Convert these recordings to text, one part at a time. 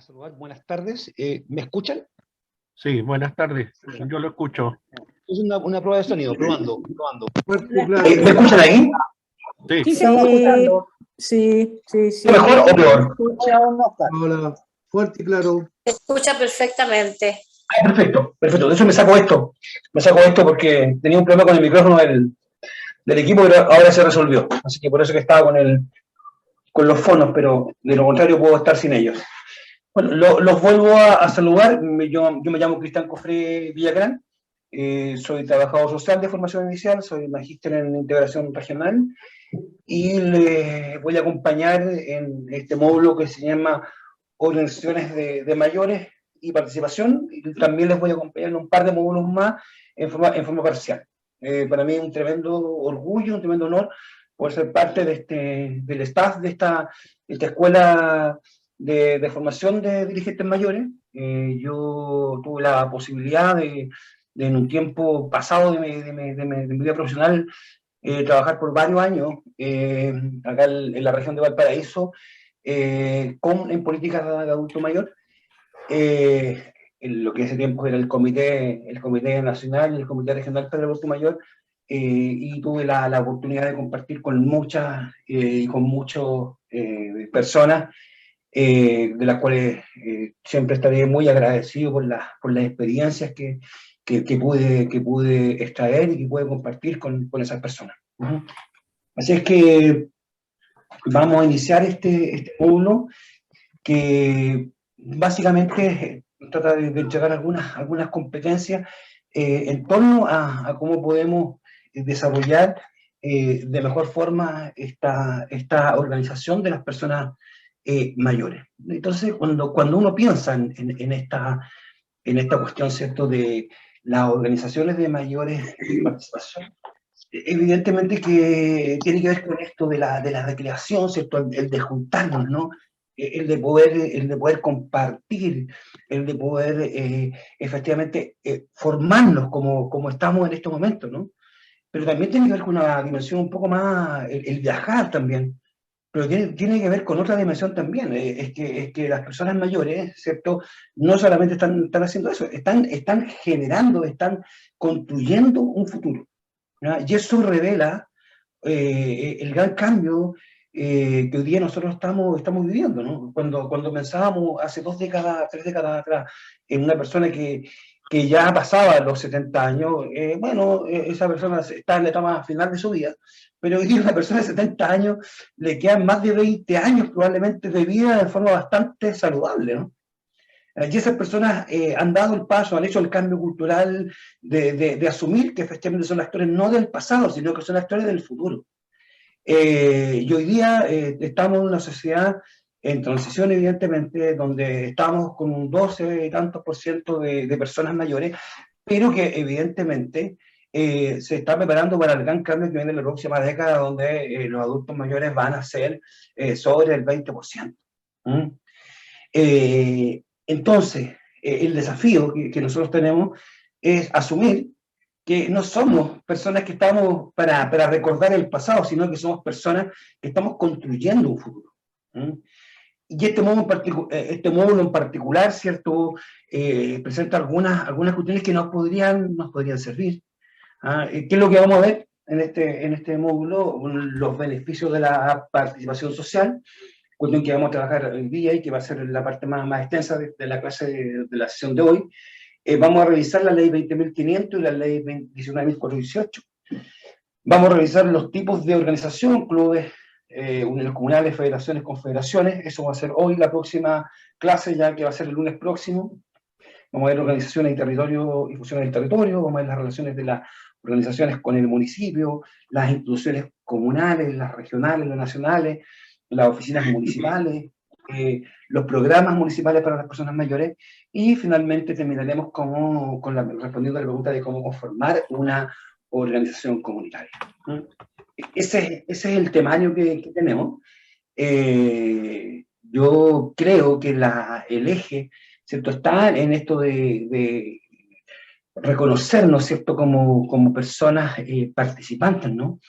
saludar. Buenas tardes. ¿Me escuchan? Sí, buenas tardes. Yo lo escucho. Es una prueba de sonido, probando. ¿Me escuchan ahí? Sí. Sí, se está escuchando. Sí. ¿Mejor o peor? Hola, fuerte y claro. Se escucha perfectamente. Ah, perfecto. De hecho me saco esto porque tenía un problema con el micrófono del equipo, pero ahora se resolvió. Así que por eso que estaba con los fonos, pero de lo contrario puedo estar sin ellos. Bueno, los vuelvo a saludar. Yo me llamo Cristian Cofré Villagrán. Soy trabajador social de formación inicial, soy magíster en integración regional y les voy a acompañar en este módulo que se llama Organizaciones de Mayores y Participación, y también les voy a acompañar en un par de módulos más en forma parcial. Para mí es un tremendo orgullo, un tremendo honor poder ser parte del staff de esta escuela de formación de dirigentes mayores. Yo tuve la posibilidad de en un tiempo pasado de mi vida profesional, trabajar por varios años acá en la región de Valparaíso en políticas de adulto mayor, en lo que ese tiempo era el comité nacional y el comité regional para el adulto mayor, y tuve la oportunidad de compartir con muchas y con muchas personas, de las cuales siempre estaré muy agradecido por las experiencias que pude extraer y que pude compartir con esas personas. Así es que vamos a iniciar este módulo que básicamente trata de entregar algunas competencias en torno a cómo podemos desarrollar de mejor forma esta organización de las personas mayores. Entonces, cuando uno piensa en esta cuestión, ¿cierto?, de las organizaciones de mayores y participación, evidentemente que tiene que ver con esto de la recreación, ¿cierto?, el de juntarnos, ¿no?, el de poder compartir, el de poder efectivamente formarnos como estamos en este momento, ¿no? Pero también tiene que ver con una dimensión un poco más, el viajar también, pero tiene que ver con otra dimensión también, es que las personas mayores, ¿cierto?, no solamente están haciendo eso, están generando, están construyendo un futuro, ¿no? Y eso revela el gran cambio que hoy día nosotros estamos viviendo, ¿no? Cuando pensábamos hace 2 décadas, 3 décadas atrás, en una persona que ya pasaba los 70 años, esa persona está en la etapa final de su vida, pero hoy día a una persona de 70 años le quedan más de 20 años probablemente de vida de forma bastante saludable, ¿no? Y esas personas han dado el paso, han hecho el cambio cultural de asumir que efectivamente son actores no del pasado, sino que son actores del futuro. Y hoy día estamos en una sociedad en transición, evidentemente, donde estamos con un 12 y tantos % de personas mayores, pero que evidentemente se está preparando para el gran cambio que viene en la próxima década, donde los adultos mayores van a ser sobre el 20%. Entonces, el desafío que nosotros tenemos es asumir que no somos personas que estamos para recordar el pasado, sino que somos personas que estamos construyendo un futuro. Y este módulo en particular, ¿cierto?, presenta algunas cuestiones que nos podrían servir. ¿Qué es lo que vamos a ver en este módulo? Los beneficios de la participación social, cuestión que vamos a trabajar hoy día y que va a ser la parte más extensa de la clase de la sesión de hoy. Vamos a revisar la ley 20.500 y la ley 19.418. Vamos a revisar los tipos de organización, clubes, uniones comunales, federaciones, confederaciones. Eso va a ser hoy la próxima clase, ya que va a ser el lunes próximo. Vamos a ver organizaciones y territorio y funciones del territorio. Vamos a ver las relaciones de las organizaciones con el municipio, las instituciones comunales, las regionales, las nacionales, las oficinas municipales, los programas municipales para las personas mayores, y finalmente terminaremos respondiendo a la pregunta de cómo conformar una organización comunitaria. Ese es el temario que tenemos. Yo creo que el eje, ¿cierto?, está en esto de reconocernos, ¿cierto?, como personas participantes, ¿no?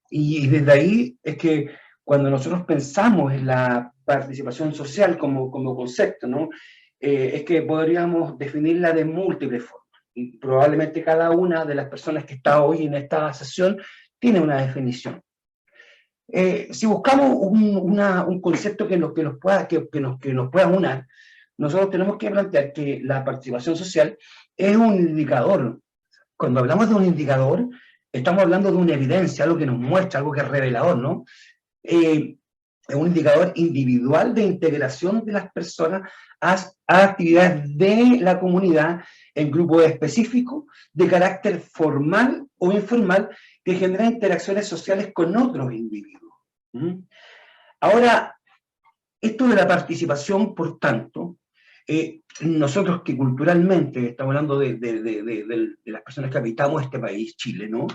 Y desde ahí es que cuando nosotros pensamos en la participación social como concepto, ¿no? Es que podríamos definirla de múltiples formas. Y probablemente cada una de las personas que está hoy en esta sesión tiene una definición. Si buscamos un concepto que nos pueda unir, nosotros tenemos que plantear que la participación social es un indicador. Cuando hablamos de un indicador, estamos hablando de una evidencia, algo que nos muestra, algo que es revelador, ¿no? Es un indicador individual de integración de las personas a actividades de la comunidad en grupos específicos de carácter formal o informal que generan interacciones sociales con otros individuos. Ahora, esto de la participación, por tanto, nosotros que culturalmente, estamos hablando de las personas que habitamos este país, Chile, ¿no?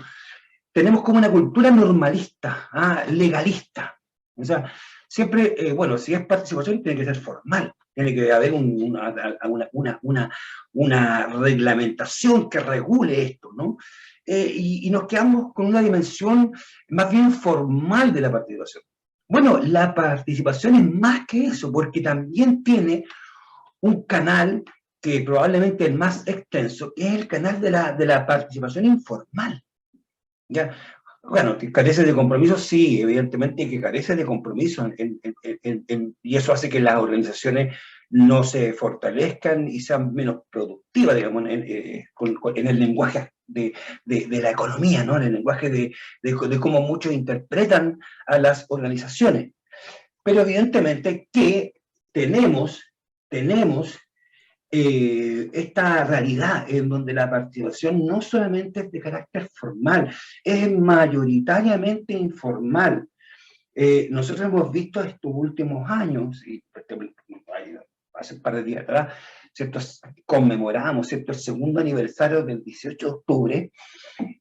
Tenemos como una cultura normalista, legalista. O sea, siempre, bueno, si es participación tiene que ser formal, tiene que haber una reglamentación que regule esto, ¿no? Y nos quedamos con una dimensión más bien formal de la participación. Bueno, la participación es más que eso, porque también tiene un canal que probablemente es el más extenso, que es el canal de la participación informal. ¿Ya? Bueno, que carece de compromiso, sí, evidentemente que carece de compromiso, y eso hace que las organizaciones no se fortalezcan y sean menos productivas, digamos, en el lenguaje de la economía, ¿no? En el lenguaje de cómo muchos interpretan a las organizaciones. Pero evidentemente que tenemos esta realidad en donde la participación no solamente es de carácter formal, es mayoritariamente informal. Nosotros hemos visto estos últimos años, y hace un par de días atrás, ¿cierto? Conmemoramos, ¿cierto?, el segundo aniversario del 18 de octubre,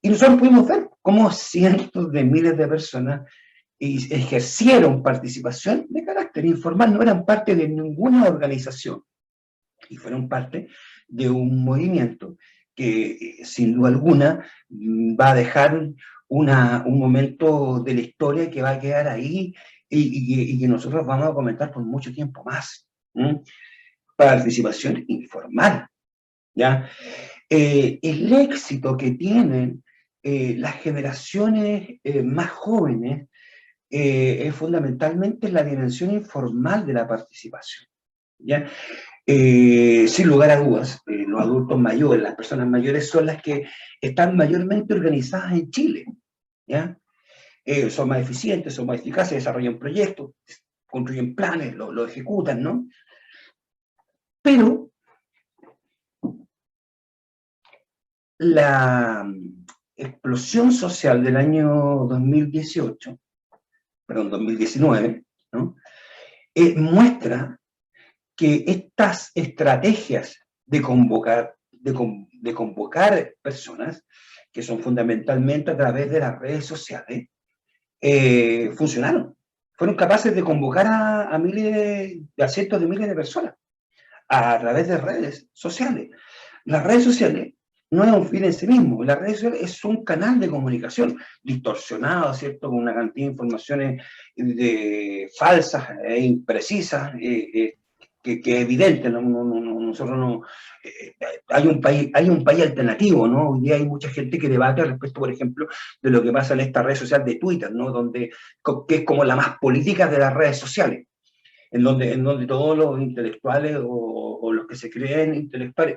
y nosotros pudimos ver cómo cientos de miles de personas ejercieron participación de carácter informal, no eran parte de ninguna organización, y fueron parte de un movimiento que sin duda alguna va a dejar un momento de la historia que va a quedar ahí y que nosotros vamos a comentar por mucho tiempo más. Participación informal, ¿ya? El éxito que tienen las generaciones más jóvenes es fundamentalmente la dimensión informal de la participación, ¿ya? Sin lugar a dudas, los adultos mayores, las personas mayores son las que están mayormente organizadas en Chile, ¿ya? Son más eficientes, son más eficaces, desarrollan proyectos, construyen planes, lo ejecutan, ¿no? Pero la explosión social del año 2019, ¿no? Muestra que estas estrategias de convocar personas, que son fundamentalmente a través de las redes sociales, funcionaron. Fueron capaces de convocar a cientos de miles de personas a través de redes sociales. Las redes sociales no es un fin en sí mismo, las redes sociales es un canal de comunicación distorsionado, ¿cierto?, con una cantidad de informaciones falsas e imprecisas, que es evidente, nosotros no, hay un país alternativo, ¿no? Hoy día hay mucha gente que debate respecto, por ejemplo, de lo que pasa en esta red social de Twitter, ¿no? Que es como la más política de las redes sociales, en donde todos los intelectuales o los que se creen intelectuales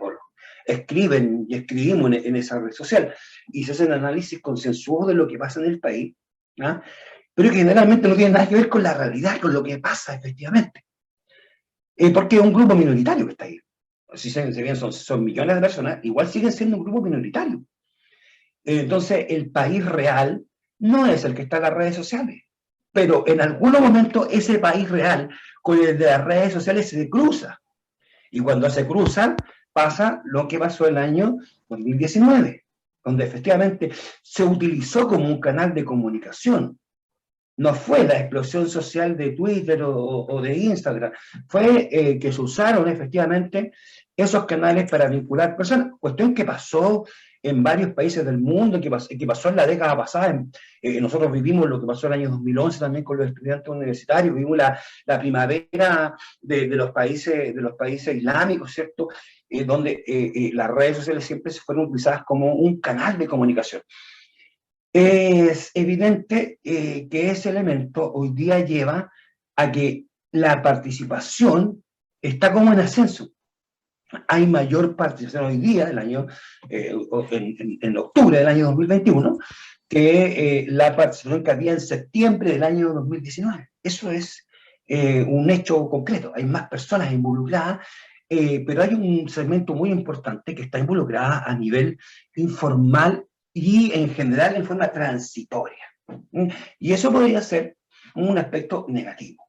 escriben y escribimos en esa red social y se hacen análisis consensuados de lo que pasa en el país, ¿no? Pero que generalmente no tiene nada que ver con la realidad, con lo que pasa efectivamente. Porque es un grupo minoritario que está ahí. Si bien son millones de personas, igual siguen siendo un grupo minoritario. Entonces, el país real no es el que está en las redes sociales, pero en algunos momentos ese país real con el de las redes sociales se cruza. Y cuando se cruzan, pasa lo que pasó el año 2019, donde efectivamente se utilizó como un canal de comunicación. No fue la explosión social de Twitter o de Instagram, fue que se usaron efectivamente esos canales para vincular personas, cuestión que pasó en varios países del mundo, que pasó en la década pasada. Nosotros vivimos lo que pasó en el año 2011 también con los estudiantes universitarios, vivimos la primavera de los países islámicos, ¿cierto? Donde las redes sociales siempre se fueron utilizadas como un canal de comunicación. Es evidente que ese elemento hoy día lleva a que la participación está como en ascenso. Hay mayor participación hoy día, en octubre del año 2021, que la participación que había en septiembre del año 2019. Eso es un hecho concreto. Hay más personas involucradas, pero hay un segmento muy importante que está involucrada a nivel informal y en general en forma transitoria. Y eso podría ser un aspecto negativo.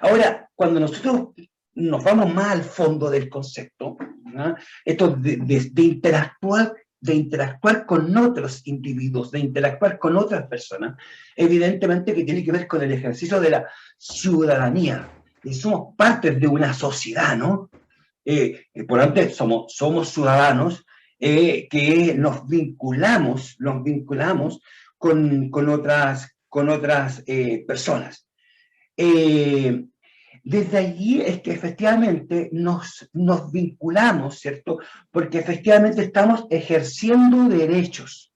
Ahora, cuando nosotros nos vamos más al fondo del concepto, ¿no? Esto de interactuar con otros individuos, de interactuar con otras personas, evidentemente que tiene que ver con el ejercicio de la ciudadanía. Y somos parte de una sociedad, ¿no? Por lo tanto, somos ciudadanos que nos vinculamos con otras personas. Desde allí es que efectivamente nos vinculamos, ¿cierto? Porque efectivamente estamos ejerciendo derechos.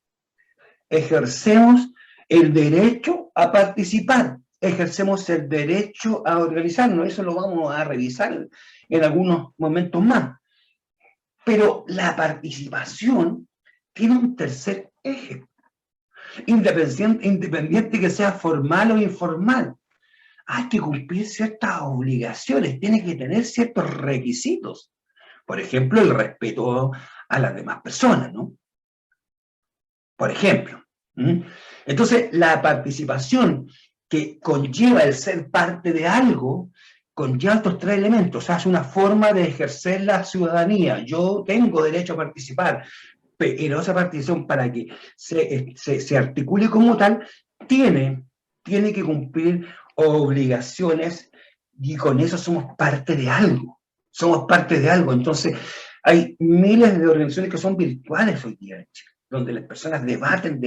Ejercemos el derecho a participar, ejercemos el derecho a organizarnos. Eso lo vamos a revisar en algunos momentos más. Pero la participación tiene un tercer eje, independiente que sea formal o informal. Hay que cumplir ciertas obligaciones, tiene que tener ciertos requisitos. Por ejemplo, el respeto a las demás personas, ¿no? Por ejemplo. Entonces, la participación que conlleva el ser parte de algo, conlleva estos tres elementos. O sea, es una forma de ejercer la ciudadanía. Yo tengo derecho a participar, pero esa participación, para que se articule como tal, tiene que cumplir obligaciones, y con eso somos parte de algo. Somos parte de algo. Entonces, hay miles de organizaciones que son virtuales hoy día en Chile, donde las personas debaten,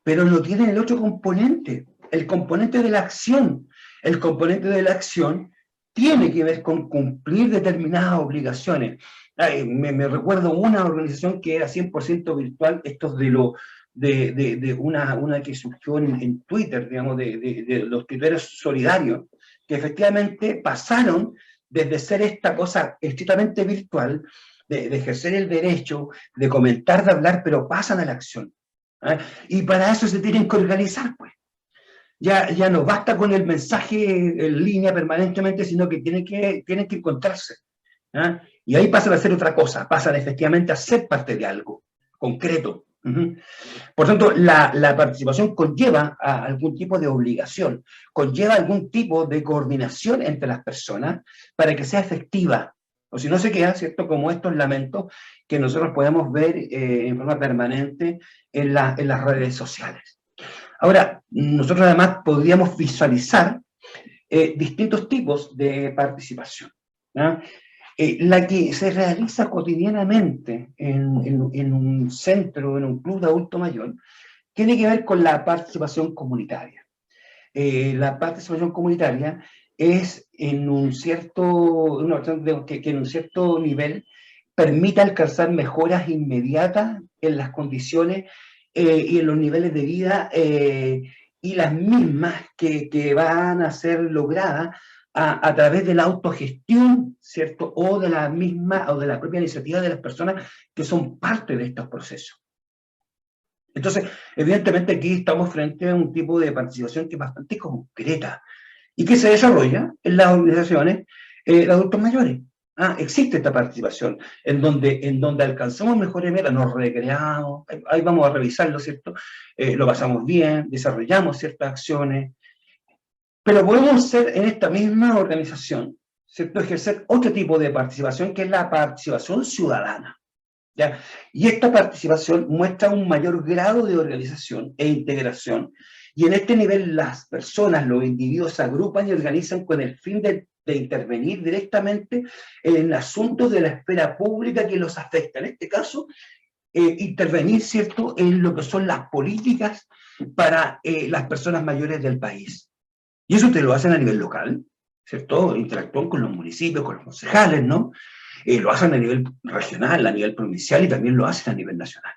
pero no tienen el otro componente, el componente de la acción. El componente de la acción tiene que ver con cumplir determinadas obligaciones. Me recuerdo una organización que era 100% virtual, estos de una que surgió en Twitter, digamos, de los tuiteros solidarios, que efectivamente pasaron desde ser esta cosa estrictamente virtual, de ejercer el derecho, de comentar, de hablar, pero pasan a la acción. Y para eso se tienen que organizar, pues. Ya no basta con el mensaje en línea permanentemente, sino que tienen que encontrarse. Y ahí pasan a hacer otra cosa, pasan efectivamente a ser parte de algo concreto. Por tanto, la participación conlleva a algún tipo de obligación, conlleva algún tipo de coordinación entre las personas para que sea efectiva. O si no se queda, ¿cierto?, como estos lamentos que nosotros podemos ver en forma permanente en las redes sociales. Ahora, nosotros además podríamos visualizar distintos tipos de participación, ¿no? La que se realiza cotidianamente en un centro, en un club de adulto mayor, tiene que ver con la participación comunitaria. La participación comunitaria es que en un cierto nivel permite alcanzar mejoras inmediatas en las condiciones y en los niveles de vida y las mismas que van a ser logradas a través de la autogestión, ¿cierto? O de la propia iniciativa de las personas que son parte de estos procesos. Entonces, evidentemente aquí estamos frente a un tipo de participación que es bastante concreta y que se desarrolla en las organizaciones de adultos mayores. Existe esta participación en donde alcanzamos mejores metas, nos recreamos, ahí vamos a revisarlo, ¿cierto? Lo pasamos bien, desarrollamos ciertas acciones, pero podemos ser en esta misma organización, ¿cierto?, ejercer otro tipo de participación, que es la participación ciudadana, ¿ya? Y esta participación muestra un mayor grado de organización e integración, y en este nivel las personas, los individuos se agrupan y organizan con el fin de intervenir directamente en asuntos de la esfera pública que los afectan. En este caso, intervenir, ¿cierto?, en lo que son las políticas para las personas mayores del país. Y eso te lo hacen a nivel local, ¿cierto? Interactúan con los municipios, con los concejales, ¿no? Lo hacen a nivel regional, a nivel provincial y también lo hacen a nivel nacional.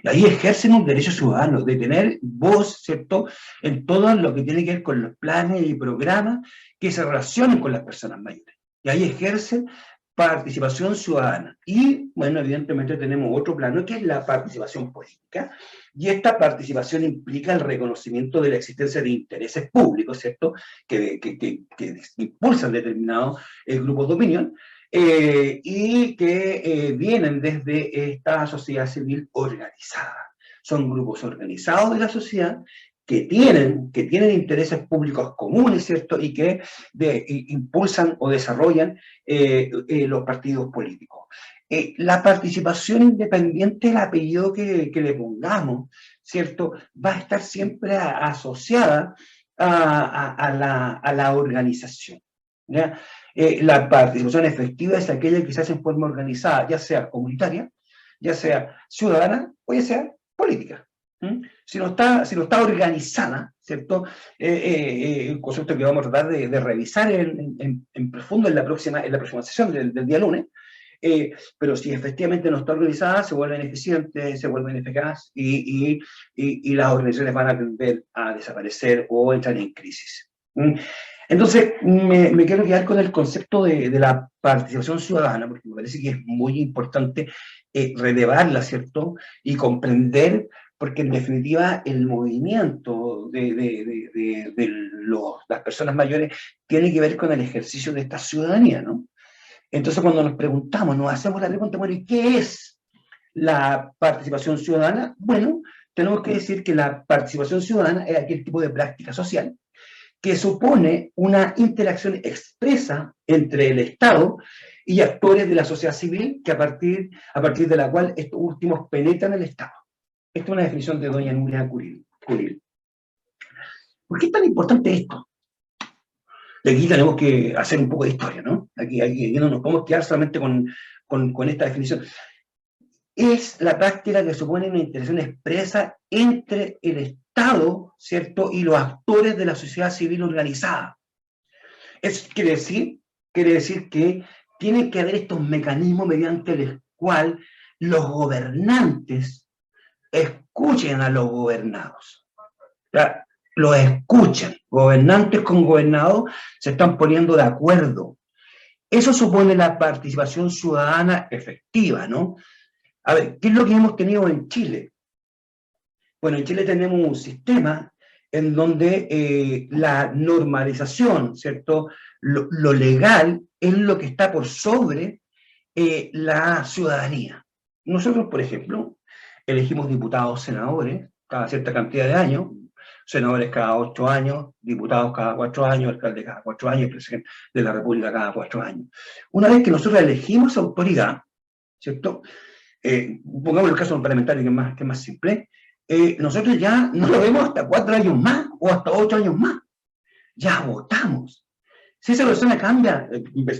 Y ahí ejercen un derecho ciudadano de tener voz, ¿cierto?, en todo lo que tiene que ver con los planes y programas que se relacionen con las personas mayores. Y ahí ejercen participación ciudadana. Y, bueno, evidentemente tenemos otro plano que es la participación política. Y esta participación implica el reconocimiento de la existencia de intereses públicos, ¿cierto?, que impulsan determinados grupos de opinión, y que vienen desde esta sociedad civil organizada. Son grupos organizados de la sociedad que tienen intereses públicos comunes, ¿cierto?, y que impulsan o desarrollan los partidos políticos. La participación independiente del apellido que le pongamos, ¿cierto?, va a estar siempre asociada a la organización, ¿ya? La participación efectiva es aquella que se hace en forma organizada, ya sea comunitaria, ya sea ciudadana o ya sea política. Si no está organizada, ¿cierto? Un concepto que vamos a tratar de revisar en profundo en la próxima sesión del día lunes, pero si efectivamente no está organizada, se vuelven eficientes, se vuelven eficaces y las organizaciones van a tender a desaparecer o entrar en crisis. Entonces, me quiero quedar con el concepto de la participación ciudadana, porque me parece que es muy importante relevarla, ¿cierto? Y comprender, porque en definitiva el movimiento de las personas mayores tiene que ver con el ejercicio de esta ciudadanía, ¿no? Entonces, cuando nos preguntamos, nos hacemos la pregunta, bueno, ¿y qué es la participación ciudadana? Bueno, tenemos que decir que la participación ciudadana es aquel tipo de práctica social que supone una interacción expresa entre el Estado y actores de la sociedad civil, que a partir de la cual estos últimos penetran el Estado. Esta es una definición de doña Nuria Curil. ¿Por qué es tan importante esto? Y aquí tenemos que hacer un poco de historia, ¿no? Aquí no nos podemos quedar solamente con esta definición. Es la práctica que supone una interacción expresa entre el Estado, ¿cierto?, y los actores de la sociedad civil organizada. Quiere decir que tiene que haber estos mecanismos mediante los cuales los gobernantes escuchen a los gobernados. ¿Ya? Los escuchan. Gobernantes con gobernados se están poniendo de acuerdo. Eso supone la participación ciudadana efectiva, ¿no? A ver, ¿qué es lo que hemos tenido en Chile? Bueno, en Chile tenemos un sistema en donde la normalización, ¿cierto?, lo legal es lo que está por sobre la ciudadanía. Nosotros, por ejemplo, elegimos diputados, senadores, cada cierta cantidad de años, senadores cada 8 años, diputados cada 4 años, alcalde cada 4 años, presidente de la República cada 4 años. Una vez que nosotros elegimos esa autoridad, ¿cierto?, pongamos el caso parlamentario que es más simple, nosotros ya no lo vemos hasta 4 años más o hasta 8 años más. Ya votamos. Si esa persona cambia,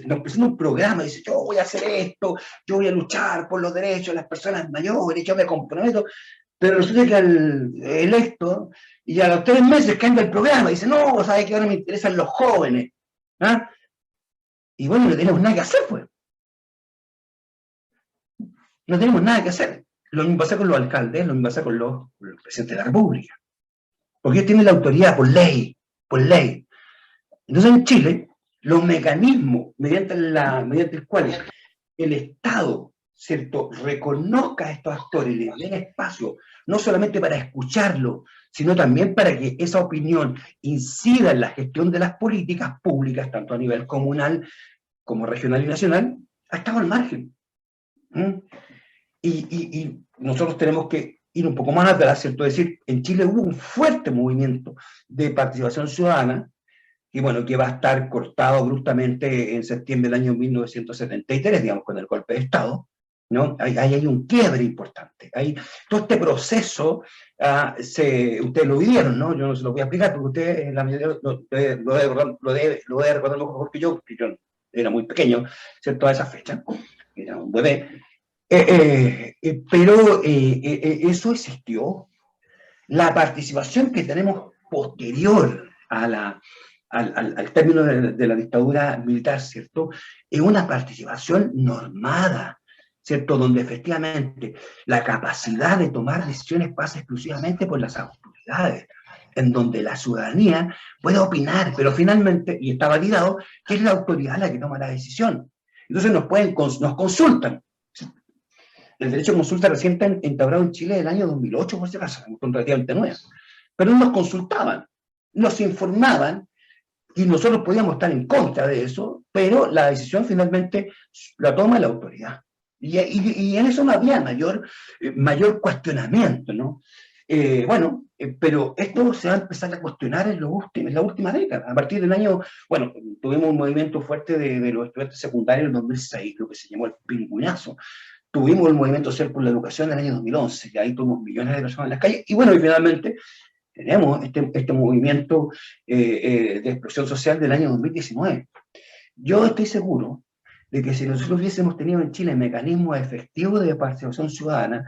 nos presenta un programa y dice, yo voy a hacer esto, yo voy a luchar por los derechos de las personas mayores, yo me comprometo, pero resulta que al electo, y a los 3 meses cambia el programa, y dice, no, ¿sabes qué? Ahora me interesan los jóvenes. ¿Ah? Y bueno, no tenemos nada que hacer, pues. No tenemos nada que hacer. Lo mismo pasa con los alcaldes, lo mismo pasa con los presidentes de la República. Porque ellos tienen la autoridad por ley, por ley. Entonces en Chile, los mecanismos mediante el cual el Estado, ¿cierto?, reconozca a estos actores, les den espacio, no solamente para escucharlo, sino también para que esa opinión incida en la gestión de las políticas públicas, tanto a nivel comunal como regional y nacional, ha estado al margen. Y nosotros tenemos que ir un poco más atrás, ¿cierto? Es decir, en Chile hubo un fuerte movimiento de participación ciudadana, y bueno, que va a estar cortado abruptamente en septiembre del año 1973, digamos, con el golpe de Estado, ¿no? Ahí hay un quiebre importante. Todo este proceso, ustedes lo vivieron, ¿no? Yo no se lo voy a explicar, porque ustedes, la mayoría, lo debe recordar mejor que yo era muy pequeño, ¿cierto? A esa fecha, era un bebé. Eso existió. La participación que tenemos posterior al término de la dictadura militar, ¿cierto? Es una participación normada, ¿cierto? Donde efectivamente la capacidad de tomar decisiones pasa exclusivamente por las autoridades, en donde la ciudadanía puede opinar, pero finalmente, y está validado, que es la autoridad la que toma la decisión. Entonces nos consultan. El derecho a consulta reciente instaurado en Chile el año 2008, por si acaso, relativamente nuevo. Pero nos consultaban, nos informaban, y nosotros podíamos estar en contra de eso, pero la decisión finalmente la toma la autoridad. Y en eso no había mayor cuestionamiento, ¿no? Pero esto se va a empezar a cuestionar en la última década. A partir del año, bueno, tuvimos un movimiento fuerte de los estudiantes secundarios en el 2006, lo que se llamó el pingüinazo. Tuvimos el movimiento Ser por la Educación en el año 2011, y ahí tuvimos millones de personas en las calles, y bueno, y finalmente tenemos este movimiento de explosión social del año 2019. Yo estoy seguro de que si nosotros hubiésemos tenido en Chile mecanismos efectivos de participación ciudadana,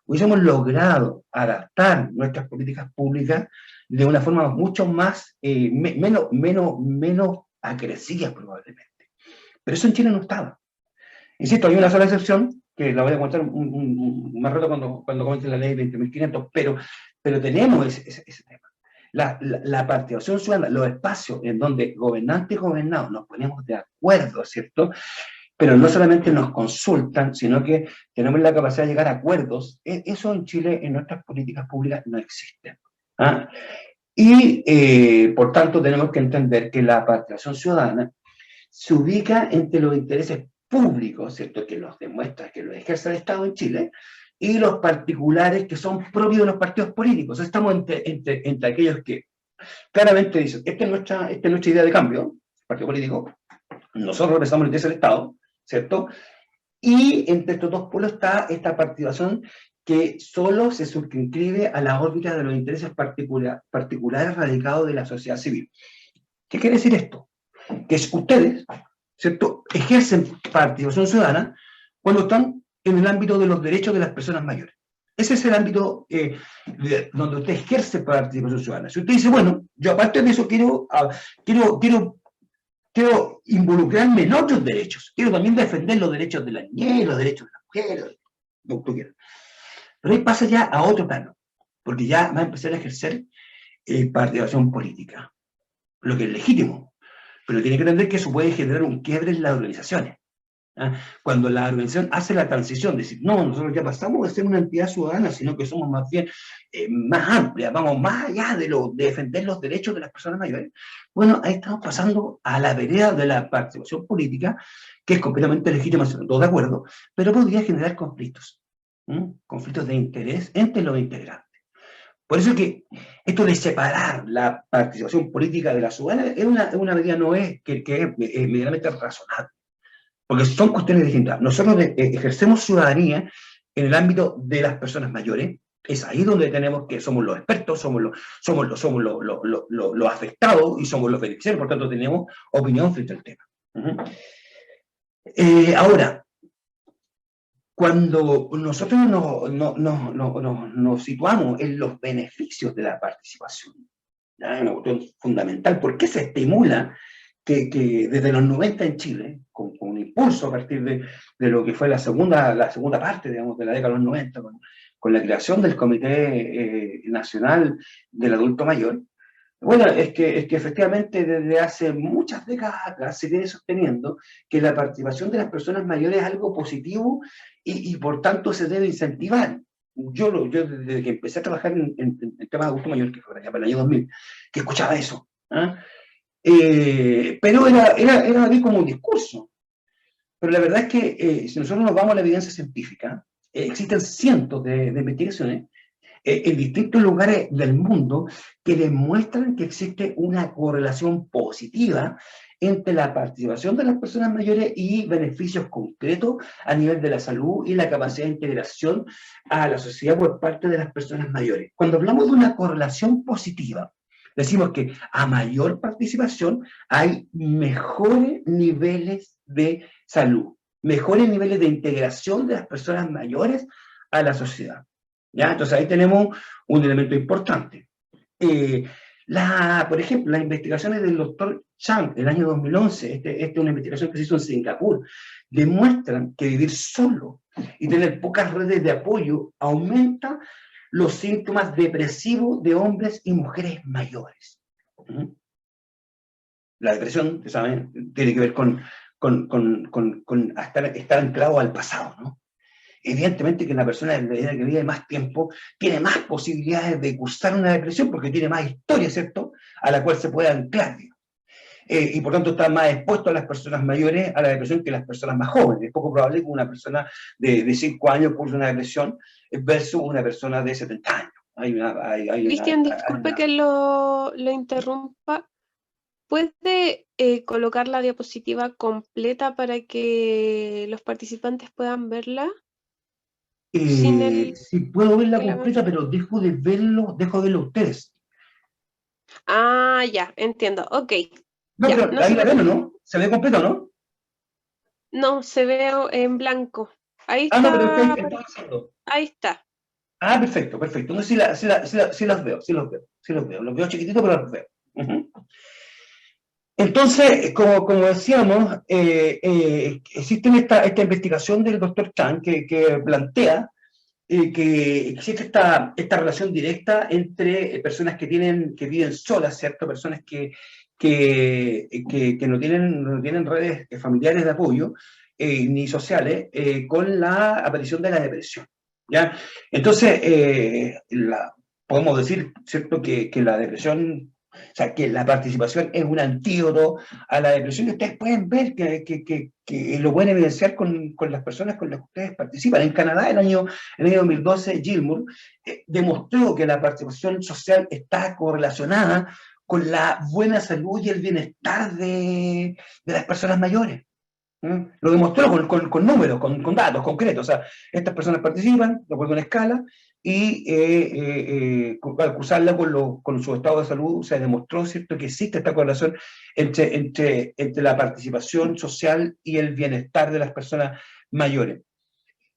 hubiésemos logrado adaptar nuestras políticas públicas de una forma mucho más, menos agresiva probablemente. Pero eso en Chile no estaba. Insisto, hay una sola excepción, que la voy a contar más rato cuando comente la ley 20.500, pero tenemos ese tema. La participación ciudadana, los espacios en donde gobernantes y gobernados nos ponemos de acuerdo, ¿cierto? Pero no solamente nos consultan, sino que tenemos la capacidad de llegar a acuerdos. Eso en Chile, en nuestras políticas públicas, no existe. ¿Ah? Y, por tanto, tenemos que entender que la participación ciudadana se ubica entre los intereses públicos, ¿cierto?, que los demuestra, que los ejerce el Estado en Chile, y los particulares que son propios de los partidos políticos. Estamos entre aquellos que claramente dicen, esta es nuestra idea de cambio, partido político, nosotros representamos el interés del Estado, ¿cierto? Y entre estos dos polos está esta participación que solo se circunscribe a la órbita de los intereses particulares radicados de la sociedad civil. ¿Qué quiere decir esto? Que ustedes, ¿cierto?, ejercen participación ciudadana cuando están en el ámbito de los derechos de las personas mayores. Ese es el ámbito donde usted ejerce participación ciudadana. Si usted dice, bueno, yo aparte de eso quiero involucrarme en otros derechos, quiero también defender los derechos de la niñez, los derechos de las mujeres, lo que tú quieras. Pero ahí pasa ya a otro plano, porque ya va a empezar a ejercer participación política, lo que es legítimo, pero tiene que entender que eso puede generar un quiebre en las organizaciones. ¿Ah? Cuando la organización hace la transición, de decir, no, nosotros ya pasamos de ser una entidad ciudadana, sino que somos más bien más amplia, vamos más allá de defender los derechos de las personas mayores. Bueno, ahí estamos pasando a la vereda de la participación política, que es completamente legítima, todos de acuerdo, pero podría generar conflictos, conflictos de interés entre los integrantes. Por eso que esto de separar la participación política de la ciudadana es una medida que es medianamente razonable. Porque son cuestiones distintas. Nosotros ejercemos ciudadanía en el ámbito de las personas mayores. Es ahí donde tenemos que somos los expertos, somos los afectados y somos los beneficiarios, por tanto tenemos opinión frente al tema. Ahora, cuando nosotros nos situamos en los beneficios de la participación, es una cuestión fundamental. ¿Por qué se estimula que desde los 90 en Chile, con un impulso a partir de lo que fue la segunda parte, digamos, de la década de los 90, con la creación del Comité Nacional del Adulto Mayor? Bueno, es que efectivamente desde hace muchas décadas se viene sosteniendo que la participación de las personas mayores es algo positivo y por tanto se debe incentivar. Yo desde que empecé a trabajar en temas de adulto mayor, que fue allá para el año 2000, que escuchaba eso. ¿Ah? Pero era así como un discurso. Pero la verdad es que si nosotros nos vamos a la evidencia científica, existen cientos de investigaciones en distintos lugares del mundo que demuestran que existe una correlación positiva entre la participación de las personas mayores y beneficios concretos a nivel de la salud y la capacidad de integración a la sociedad por parte de las personas mayores. Cuando hablamos de una correlación positiva, decimos que a mayor participación hay mejores niveles de salud, mejores niveles de integración de las personas mayores a la sociedad. ¿Ya? Entonces ahí tenemos un elemento importante. Por ejemplo, las investigaciones del doctor Chang el año 2011, esta es una investigación que se hizo en Singapur, demuestran que vivir solo y tener pocas redes de apoyo aumenta los síntomas depresivos de hombres y mujeres mayores. La depresión, ¿saben?, tiene que ver con estar anclado al pasado, ¿no? Evidentemente que la persona que vive más tiempo tiene más posibilidades de cursar una depresión porque tiene más historia, ¿cierto?, a la cual se puede anclar. Y por tanto está más expuesto a las personas mayores a la depresión que las personas más jóvenes. Es poco probable que una persona de 5 años curse una depresión versus una persona de 70 años. Cristian, disculpe que lo interrumpa. ¿Puede colocar la diapositiva completa para que los participantes puedan verla? Sí, puedo verla completa, pero dejo de verlo a ustedes. Ah, ya, entiendo, ok. No, ya, pero no ahí se la ven, ¿no? ¿Se ve completo, no? No, se ve en blanco. Ahí Ah, no, está. pero está avanzando. Ahí está. Ah, perfecto. Entonces sí los veo. Los veo chiquititos, pero los veo. Entonces, como decíamos, existe esta investigación del doctor Chan que plantea que existe esta relación directa entre personas que viven solas, ¿cierto? Personas que no tienen redes familiares de apoyo ni sociales, con la aparición de la depresión, ¿ya? Entonces, podemos decir, ¿cierto?, que la depresión, o sea, que la participación es un antídoto a la depresión, y ustedes pueden ver que lo pueden evidenciar con las personas con las que ustedes participan. En Canadá, en el año 2012, Gilmour demostró que la participación social está correlacionada con la buena salud y el bienestar de las personas mayores. Lo demostró con números, con datos concretos. O sea, estas personas participan, lo ponen en escala, y al cruzarla con su estado de salud, se demostró, ¿cierto?, que existe esta correlación entre la participación social y el bienestar de las personas mayores.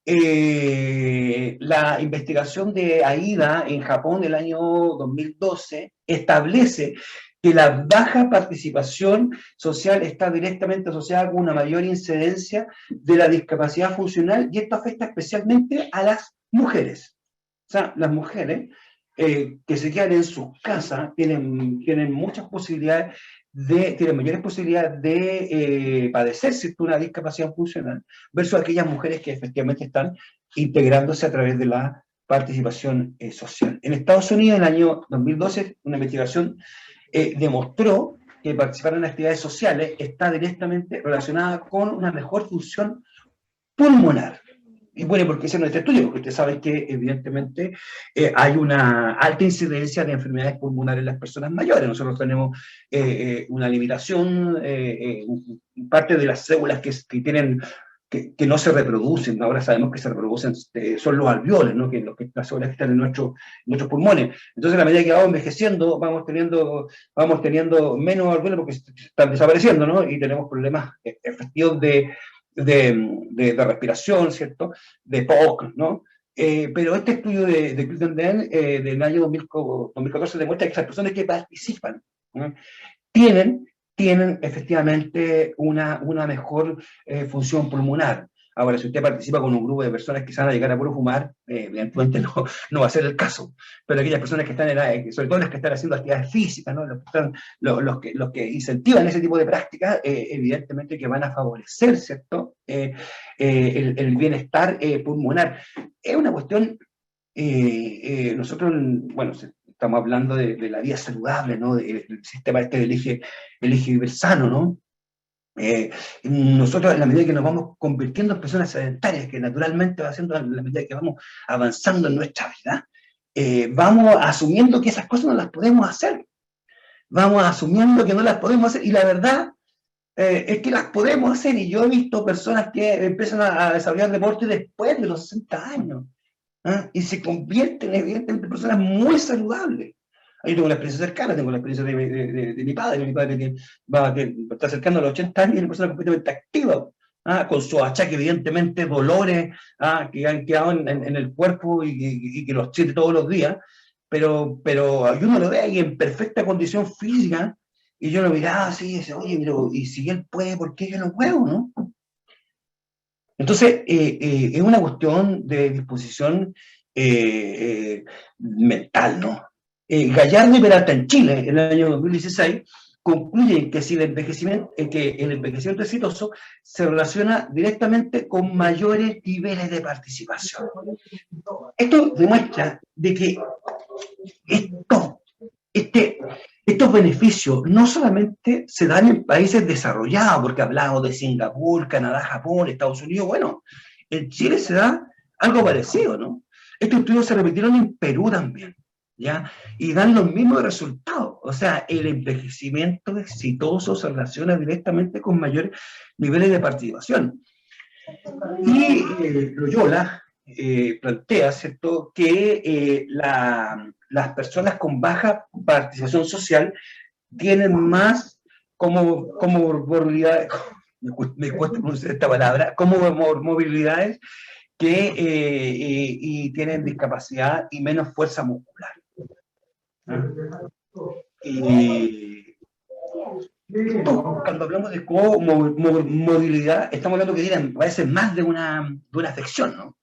La investigación de AIDA en Japón del año 2012 establece que la baja participación social está directamente asociada con una mayor incidencia de la discapacidad funcional, y esto afecta especialmente a las mujeres. O sea, las mujeres que se quedan en sus casas tienen muchas posibilidades tienen mayores posibilidades de padecer, ¿cierto?, una discapacidad funcional, versus aquellas mujeres que efectivamente están integrándose a través de la participación social. En Estados Unidos, en el año 2012, una investigación demostró que participar en actividades sociales está directamente relacionada con una mejor función pulmonar. Y bueno, porque ese no es nuestro estudio, porque ustedes saben que evidentemente hay una alta incidencia de enfermedades pulmonares en las personas mayores. Nosotros tenemos una limitación, parte de las células que no se reproducen, ahora sabemos que se reproducen, son los alveoles, ¿no?, las células que están en nuestros pulmones. Entonces, a la medida que vamos envejeciendo, vamos teniendo menos alveoles porque están desapareciendo, ¿no?, y tenemos problemas efectivos de respiración, ¿cierto?, de POC, ¿no? Pero este estudio de Crittenden del año 2014 demuestra que esas personas que participan, ¿no?, tienen efectivamente una mejor función pulmonar. Ahora, si usted participa con un grupo de personas que se van a llegar a puro fumar, evidentemente no va a ser el caso. Pero aquellas personas que están sobre todo las que están haciendo actividades físicas, ¿no?, los que incentivan ese tipo de prácticas, evidentemente que van a favorecer, ¿cierto?, el bienestar pulmonar. Es una cuestión, nosotros, bueno, estamos hablando de la vida saludable, ¿no?, del sistema del eje vivir sano, ¿no? Nosotros, en la medida que nos vamos convirtiendo en personas sedentarias, que naturalmente va haciendo en la medida que vamos avanzando en nuestra vida, vamos asumiendo que esas cosas no las podemos hacer. Vamos asumiendo que no las podemos hacer, y la verdad es que las podemos hacer. Y yo he visto personas que empiezan a desarrollar deporte después de los 60 años, y se convierten evidentemente en personas muy saludables. Yo tengo una experiencia cercana, tengo la experiencia de mi padre que está cercano a los 80 años y es una persona completamente activa. con su achaque, evidentemente, dolores que han quedado en el cuerpo y que los siente todos los días, pero uno lo ve ahí en perfecta condición física, y yo lo miraba así y decía, oye, pero y si él puede, ¿por qué yo no puedo, no? Entonces, es una cuestión de disposición mental, ¿no? Gallardo y Peralta en Chile, en el año 2016, concluyen que si el envejecimiento exitoso se relaciona directamente con mayores niveles de participación. Esto demuestra de que estos beneficios no solamente se dan en países desarrollados, porque hablamos de Singapur, Canadá, Japón, Estados Unidos, bueno, en Chile se da algo parecido, ¿no? Estos estudios se repitieron en Perú también, ¿ya? Y dan los mismos resultados. O sea, el envejecimiento exitoso se relaciona directamente con mayores niveles de participación. Y Loyola plantea, ¿cierto?, que las personas con baja participación social tienen más comorbilidades, me cuesta pronunciar esta palabra, comorbilidades y tienen discapacidad y menos fuerza muscular. Cuando hablamos de movilidad, estamos hablando que tienen a veces más de una afección, ¿no?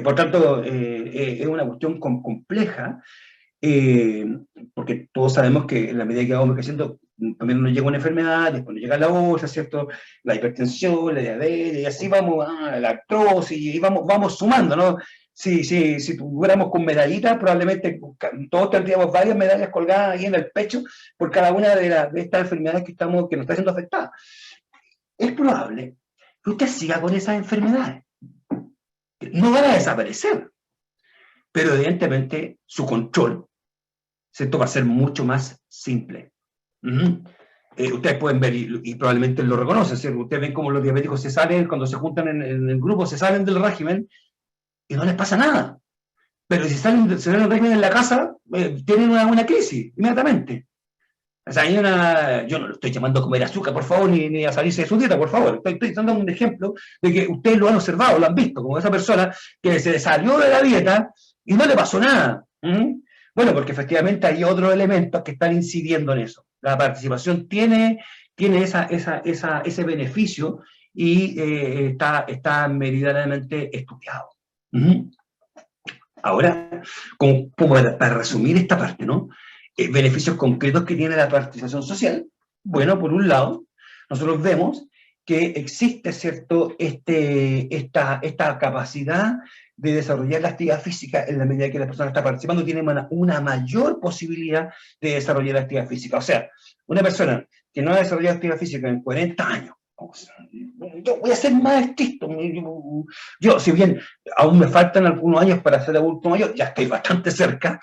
Por tanto, es una cuestión compleja, porque todos sabemos que en la medida que vamos creciendo, primero nos llega una enfermedad, después nos llega la otra, ¿cierto? La hipertensión, la diabetes, y así vamos a la artrosis, y vamos sumando, ¿no? Si tuviéramos con medallitas, probablemente todos tendríamos varias medallas colgadas ahí en el pecho por cada una de estas enfermedades que nos está siendo afectada. Es probable que usted siga con esas enfermedades. No van a desaparecer, pero evidentemente su control, ¿cierto?, va a ser mucho más simple. Ustedes pueden ver, y probablemente lo reconocen, ¿cierto? Ustedes ven cómo los diabéticos se salen, cuando se juntan en el grupo, se salen del régimen y no les pasa nada. Pero si salen del régimen en la casa, tienen una crisis inmediatamente. O sea, yo no lo estoy llamando a comer azúcar, por favor, ni a salirse de su dieta, por favor. Estoy dando un ejemplo de que ustedes lo han observado, lo han visto, como esa persona que se salió de la dieta y no le pasó nada. Bueno, porque efectivamente hay otros elementos que están incidiendo en eso. La participación tiene ese beneficio y está meridianamente estudiado. Ahora, como para resumir esta parte, ¿no? Beneficios concretos que tiene la participación social. Bueno, por un lado, nosotros vemos que existe, ¿cierto?, esta capacidad de desarrollar la actividad física en la medida que la persona está participando, tiene una mayor posibilidad de desarrollar la actividad física. O sea, una persona que no ha desarrollado actividad física en 40 años, yo voy a ser más estricto. Yo, si bien aún me faltan algunos años para ser adulto mayor, ya estoy bastante cerca,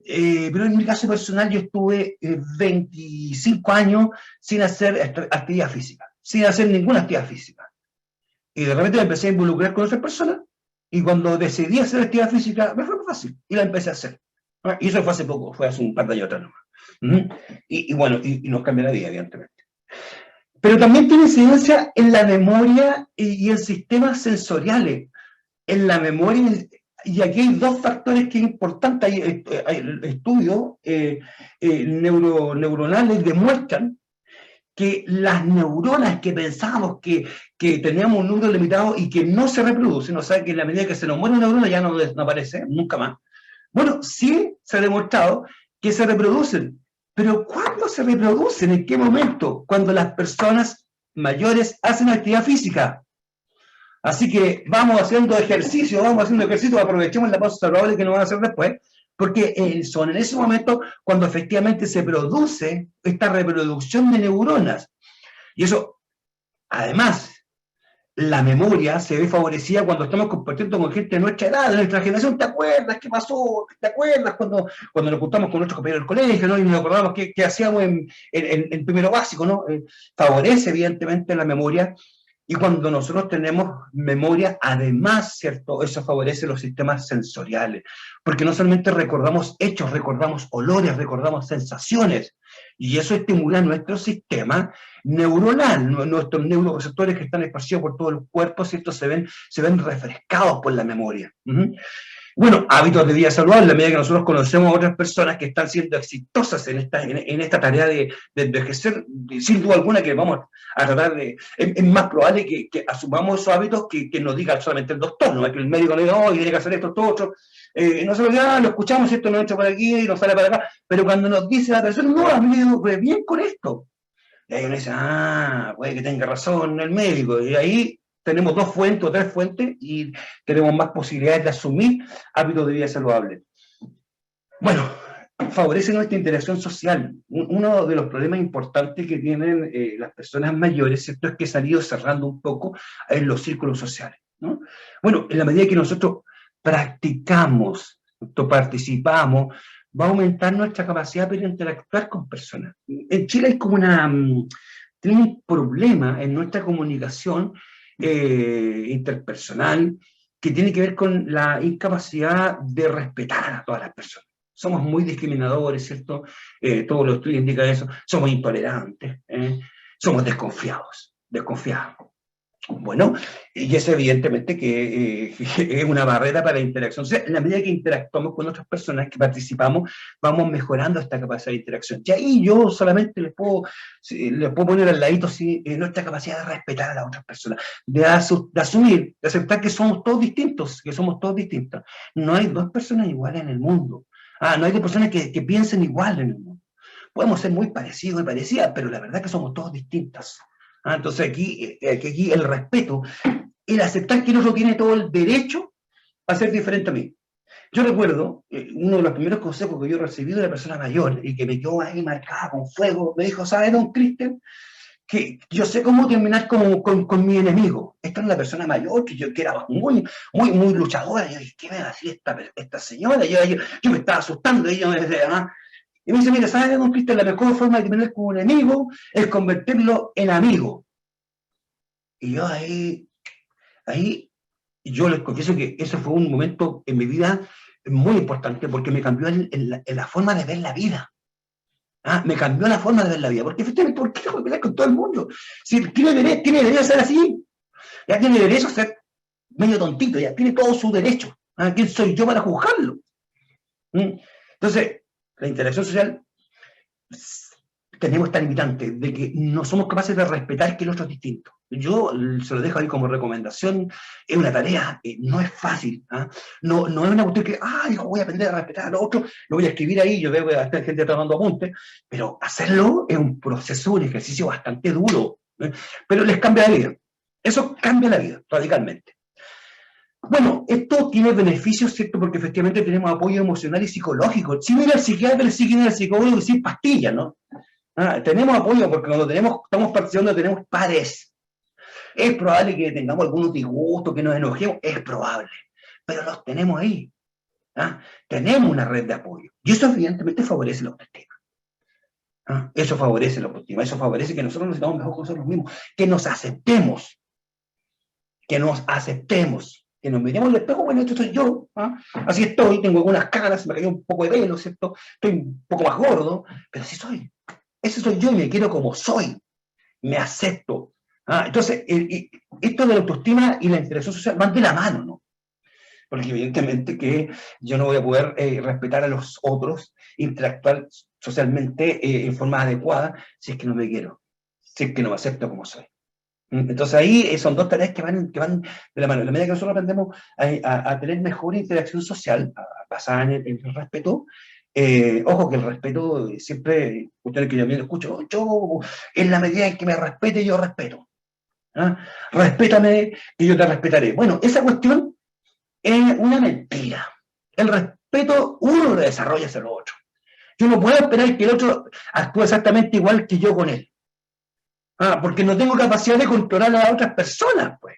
pero en mi caso personal yo estuve 25 años sin hacer actividad física, sin hacer ninguna actividad física. Y de repente me empecé a involucrar con otras personas, y cuando decidí hacer actividad física, me fue muy fácil, y la empecé a hacer. Y eso fue hace poco, fue hace un par de años atrás nomás. Y bueno, y nos cambió la vida, evidentemente. Pero también tiene incidencia en la memoria y en sistemas sensoriales. En la memoria, y aquí hay dos factores que es importante. Hay estudios neuronales demuestran que las neuronas que pensábamos que teníamos un número limitado y que no se reproducen, o sea que en la medida que se nos muere una neurona ya no aparece, nunca más. Bueno, sí se ha demostrado que se reproducen. Pero ¿cuándo se reproducen? ¿En qué momento? Cuando las personas mayores hacen actividad física. Así que vamos haciendo ejercicio, aprovechemos la pausa saludable que nos van a hacer después, porque son en ese momento cuando efectivamente se produce esta reproducción de neuronas. Y eso, además, la memoria se ve favorecida cuando estamos compartiendo con gente de nuestra edad, de nuestra generación. ¿Te acuerdas qué pasó? ¿Te acuerdas cuando nos juntamos con nuestros compañeros del colegio, ¿no? Y nos acordamos qué hacíamos en primero básico, ¿no? Favorece evidentemente la memoria. Y cuando nosotros tenemos memoria, además, ¿cierto?, eso favorece los sistemas sensoriales, porque no solamente recordamos hechos, recordamos olores, recordamos sensaciones, Y eso estimula nuestro sistema neuronal, nuestros neuroreceptores que están esparcidos por todo el cuerpo, ¿cierto? Se ven refrescados por la memoria. Bueno, hábitos de vida saludable, a la medida que nosotros conocemos a otras personas que están siendo exitosas en esta tarea de envejecer, sin duda alguna que vamos a tratar de... Es más probable que asumamos esos hábitos que nos diga solamente el doctor, no es que el médico nos diga, oh, tiene que hacer esto, otro. Nosotros ya lo escuchamos, esto nos entra por aquí y nos sale para acá, pero cuando nos dice la persona, no, a mí me ido bien con esto. Y ahí uno dice, puede que tenga razón el médico, y ahí tenemos 2 fuentes o 3 fuentes y tenemos más posibilidades de asumir hábitos de vida saludable. Bueno, favorece nuestra interacción social. Uno de los problemas importantes que tienen las personas mayores, ¿cierto?, es que se han ido cerrando un poco en los círculos sociales, ¿no? Bueno, en la medida que nosotros practicamos, participamos, va a aumentar nuestra capacidad para interactuar con personas. En Chile hay como tenemos un problema en nuestra comunicación interpersonal que tiene que ver con la incapacidad de respetar a todas las personas. Somos muy discriminadores, ¿cierto? Todos los estudios indican eso. Somos intolerantes, somos desconfiados. Bueno, y es evidentemente que es una barrera para la interacción. O sea, en la medida que interactuamos con otras personas, que participamos, vamos mejorando esta capacidad de interacción. Y ahí yo solamente les puedo poner al ladito nuestra capacidad de respetar a las otras personas, de asumir, de aceptar que somos todos distintos, No hay 2 personas iguales en el mundo. No hay 2 personas que piensen igual en el mundo. Podemos ser muy parecidos y parecidas, pero la verdad es que somos todos distintos. Entonces aquí el respeto, el aceptar que el otro tiene todo el derecho a ser diferente a mí. Yo recuerdo, uno de los primeros consejos que yo recibí de una persona mayor y que me quedó ahí marcada con fuego, me dijo, ¿sabe, don Cristian? Que yo sé cómo terminar con mi enemigo. Esta es una persona mayor que era muy luchadora. Y yo dije, ¿qué me va a decir esta señora? Yo me estaba asustando. Y me decía, y me dice, mira, ¿sabes, don Cristian? La mejor forma de terminar con un enemigo es convertirlo en amigo. Y yo ahí yo les confieso que ese fue un momento en mi vida muy importante porque me cambió en la forma de ver la vida. Me cambió la forma de ver la vida. Porque efectivamente, ¿por qué tengo que pelear con todo el mundo? Si tiene derecho a ser así. Ya tiene derecho a ser medio tontito, ya tiene todo su derecho. ¿Quién soy yo para juzgarlo? Entonces, la interacción social, tenemos esta limitante de que no somos capaces de respetar que el otro es distinto. Yo se lo dejo ahí como recomendación, es una tarea, no es fácil, no es una cuestión que, hijo, voy a aprender a respetar al otro, lo voy a escribir ahí, yo veo que hay gente tomando apuntes, pero hacerlo es un proceso, un ejercicio bastante duro, pero les cambia la vida. Eso cambia la vida, radicalmente. Bueno, esto tiene beneficios, ¿cierto? Porque efectivamente tenemos apoyo emocional y psicológico. Si no ir al psiquiatra, si ir al psicólogo y sin pastillas, ¿no? Tenemos apoyo porque cuando estamos participando tenemos pares. Es probable que tengamos algunos disgustos, que nos enojemos, es probable. Pero los tenemos ahí. Tenemos una red de apoyo. Y eso evidentemente favorece la autoestima. Eso favorece la autoestima. Eso favorece que nosotros nos sintamos mejor con nosotros mismos. Que nos aceptemos. Que nos miremos al espejo, bueno, esto soy yo, así estoy, tengo algunas caras, me cayó un poco de pelo, ¿cierto? Estoy un poco más gordo, pero así soy. Ese soy yo y me quiero como soy. Me acepto. Entonces, esto de la autoestima y la interacción social van de la mano, ¿no? Porque evidentemente que yo no voy a poder respetar a los otros, interactuar socialmente en forma adecuada, si es que no me quiero, si es que no me acepto como soy. Entonces ahí son 2 tareas que van de la mano. En la medida que nosotros aprendemos a tener mejor interacción social, basada en el respeto, ojo que el respeto siempre, ustedes que yo también lo escucho, yo en la medida en que me respete, yo respeto. Respétame que yo te respetaré. Bueno, esa cuestión es una mentira. El respeto uno lo desarrolla hacia el otro. Yo no puedo esperar que el otro actúe exactamente igual que yo con él. Porque no tengo capacidad de controlar a las otras personas, pues.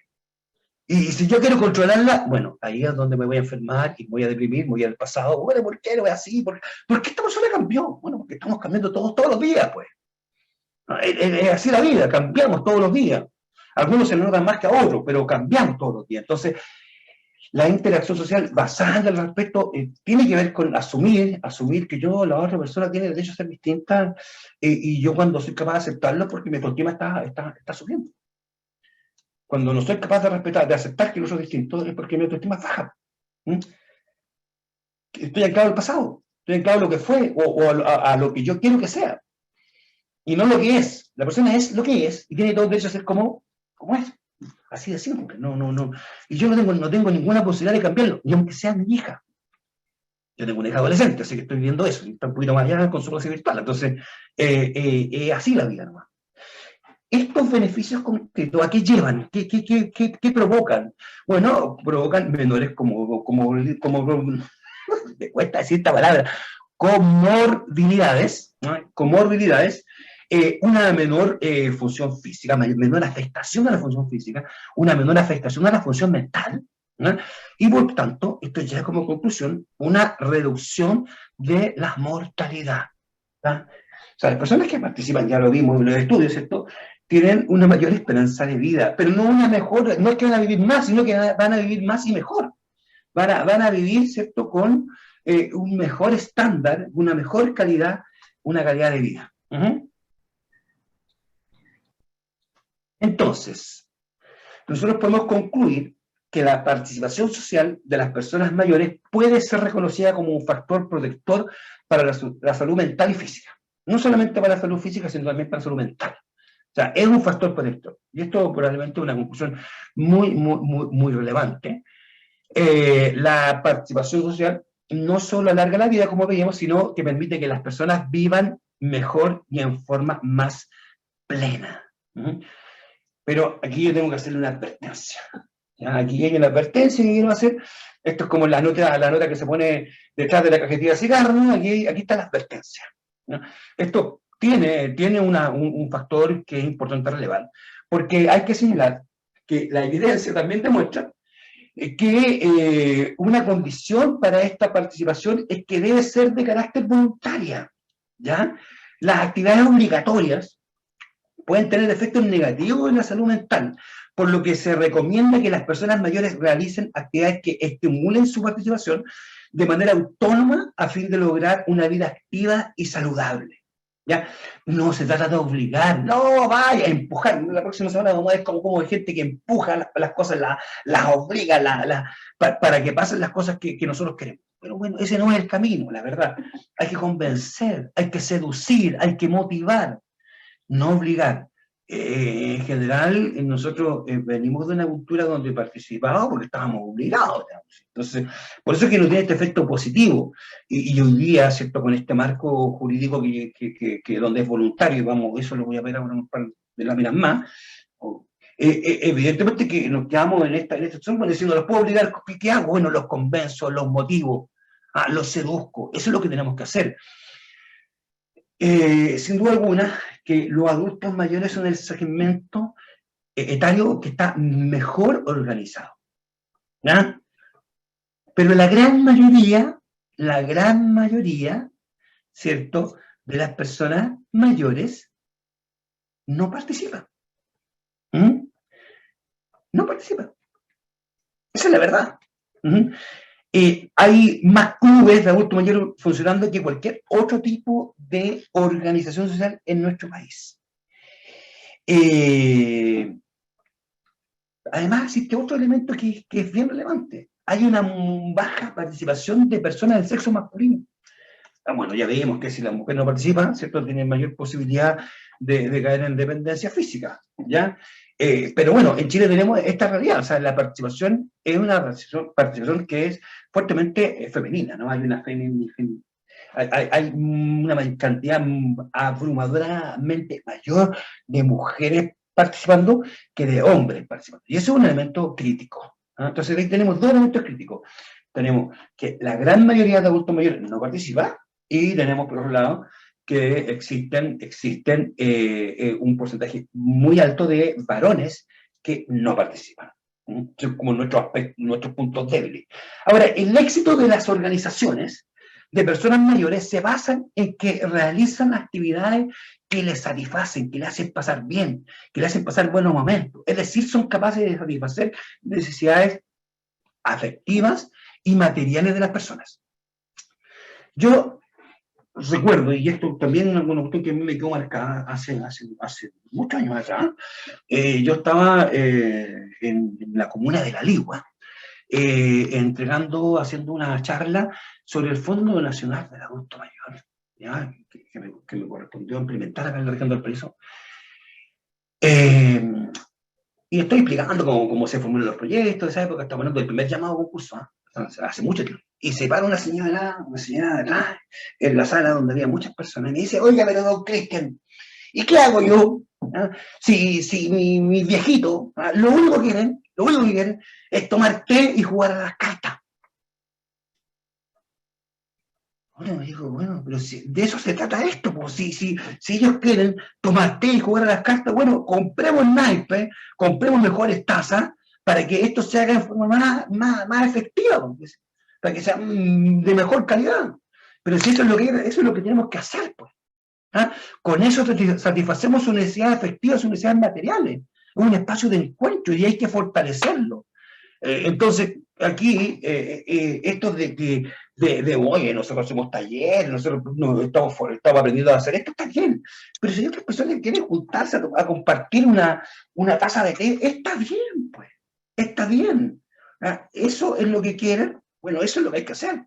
Y si yo quiero controlarla, bueno, ahí es donde me voy a enfermar y me voy a deprimir, me voy al pasado. Bueno, ¿por qué no es así? ¿Por qué esta persona cambió? Bueno, porque estamos cambiando todos los días, pues. Es así la vida, cambiamos todos los días. Algunos se nos notan más que a otros, pero cambiamos todos los días. Entonces, La interacción social basada en el respeto tiene que ver con asumir que la otra persona tiene derecho a ser distinta, y yo cuando soy capaz de aceptarlo porque mi autoestima está subiendo. Cuando no soy capaz de respetar, de aceptar que el otro es distinto, es porque mi autoestima es baja. Estoy anclado al pasado, estoy anclado a lo que fue, o a lo que yo quiero que sea, y no lo que es. La persona es lo que es, y tiene todo el derecho a ser como es. Así de simple, no. Y yo no tengo ninguna posibilidad de cambiarlo, ni aunque sea mi hija. Yo tengo una hija adolescente, así que estoy viendo eso, y está un poquito más allá con su clase virtual. Entonces, así la vida nomás. Estos beneficios concretos, ¿a qué llevan? ¿Qué provocan? Bueno, provocan menores como me cuesta decir esta palabra, comorbilidades, ¿no? Comorbilidades, una menor función física, menor afectación a la función física, una menor afectación a la función mental, ¿no? Y por tanto, esto lleva como conclusión una reducción de la mortalidad, ¿no? O sea, las personas que participan, ya lo vimos en los estudios, ¿cierto?, tienen una mayor esperanza de vida, pero no una mejor, no es que van a vivir más, sino que van a vivir más y mejor. Van a vivir, ¿cierto?, con un mejor estándar, una mejor calidad, una calidad de vida. Entonces, nosotros podemos concluir que la participación social de las personas mayores puede ser reconocida como un factor protector para la salud mental y física. No solamente para la salud física, sino también para la salud mental. O sea, es un factor protector. Y esto probablemente es una conclusión muy relevante. La participación social no solo alarga la vida, como veíamos, sino que permite que las personas vivan mejor y en forma más plena. Pero aquí yo tengo que hacerle una advertencia. ¿Ya? Aquí hay una advertencia que quiero hacer. Esto es como la nota que se pone detrás de la cajetilla de cigarros, ¿no? Aquí está la advertencia, ¿no? Esto tiene un factor que es importante relevar, porque hay que señalar que la evidencia también demuestra que una condición para esta participación es que debe ser de carácter voluntaria, ¿ya? Las actividades obligatorias pueden tener efectos negativos en la salud mental, por lo que se recomienda que las personas mayores realicen actividades que estimulen su participación de manera autónoma a fin de lograr una vida activa y saludable. ¿Ya? No se trata de obligar, no vaya a empujar. La próxima semana vamos a ver como hay gente que empuja las cosas, las obliga para que pasen las cosas que nosotros queremos. Pero bueno, ese no es el camino, la verdad. Hay que convencer, hay que seducir, hay que motivar, no obligar. En general, nosotros venimos de una cultura donde participábamos porque estábamos obligados, digamos. Entonces, por eso es que no tiene este efecto positivo. Y hoy día, ¿cierto?, con este marco jurídico que donde es voluntario, vamos, eso lo voy a ver ahora un par de láminas más, evidentemente que nos quedamos en esta situación diciendo, ¿los puedo obligar? ¿Qué hago? Bueno, los convenzo, los motivo, los seduzco. Eso es lo que tenemos que hacer. Sin duda alguna, que los adultos mayores son el segmento etario que está mejor organizado, ¿ya? Pero la gran mayoría, ¿cierto?, de las personas mayores no participan. No participan. Esa es la verdad. Hay más clubes de adulto mayor funcionando que cualquier otro tipo de organización social en nuestro país. Además, existe otro elemento que es bien relevante. Hay una baja participación de personas del sexo masculino. Bueno, ya veíamos que si la mujer no participa, ¿cierto?, tiene mayor posibilidad de caer en dependencia física, ¿ya? Pero bueno, en Chile tenemos esta realidad, o sea, la participación es una participación que es fuertemente femenina, ¿no? Hay una cantidad abrumadoramente mayor de mujeres participando que de hombres participando. Y eso es un elemento crítico, ¿no? Entonces ahí tenemos dos elementos críticos. Tenemos que la gran mayoría de adultos mayores no participa, y tenemos por otro lado que existen un porcentaje muy alto de varones que no participan. Son como nuestros puntos débiles. Ahora, el éxito de las organizaciones de personas mayores se basan en que realizan actividades que les satisfacen, que les hacen pasar bien, que les hacen pasar buenos momentos. Es decir, son capaces de satisfacer necesidades afectivas y materiales de las personas. Yo recuerdo, y esto también es una cuestión que a mí me quedó marcada hace muchos años atrás, yo estaba en la comuna de La Ligua, haciendo una charla sobre el Fondo Nacional del Adulto Mayor, ¿ya? Que me correspondió implementar acá en la región del Paraíso. Y estoy explicando cómo se formulan los proyectos de esa época. Estamos hablando del primer llamado a concurso, hace mucho tiempo. Y se para una señora de atrás, en la sala donde había muchas personas, y me dice: oiga, pero don Cristian, ¿y qué hago yo? ¿Ah? Si mis viejitos, lo único que quieren es tomar té y jugar a las cartas. Bueno, me dijo, bueno, pero de eso se trata esto, pues. Si ellos quieren tomar té y jugar a las cartas, bueno, compremos naipes, compremos mejores tazas, para que esto se haga en forma más efectiva, pues, para que sea de mejor calidad. Pero si eso es lo que tenemos que hacer, pues. ¿Ah? Con eso satisfacemos sus necesidades afectivas, sus necesidades materiales. Es un espacio de encuentro y hay que fortalecerlo. Entonces, aquí, esto de que, oye, nosotros hacemos talleres, nosotros estamos aprendiendo a hacer esto, está bien. Pero si hay otras personas que quieren juntarse a compartir una taza de té, está bien, pues. Está bien. ¿Ah? Eso es lo que quieren, bueno, eso es lo que hay que hacer.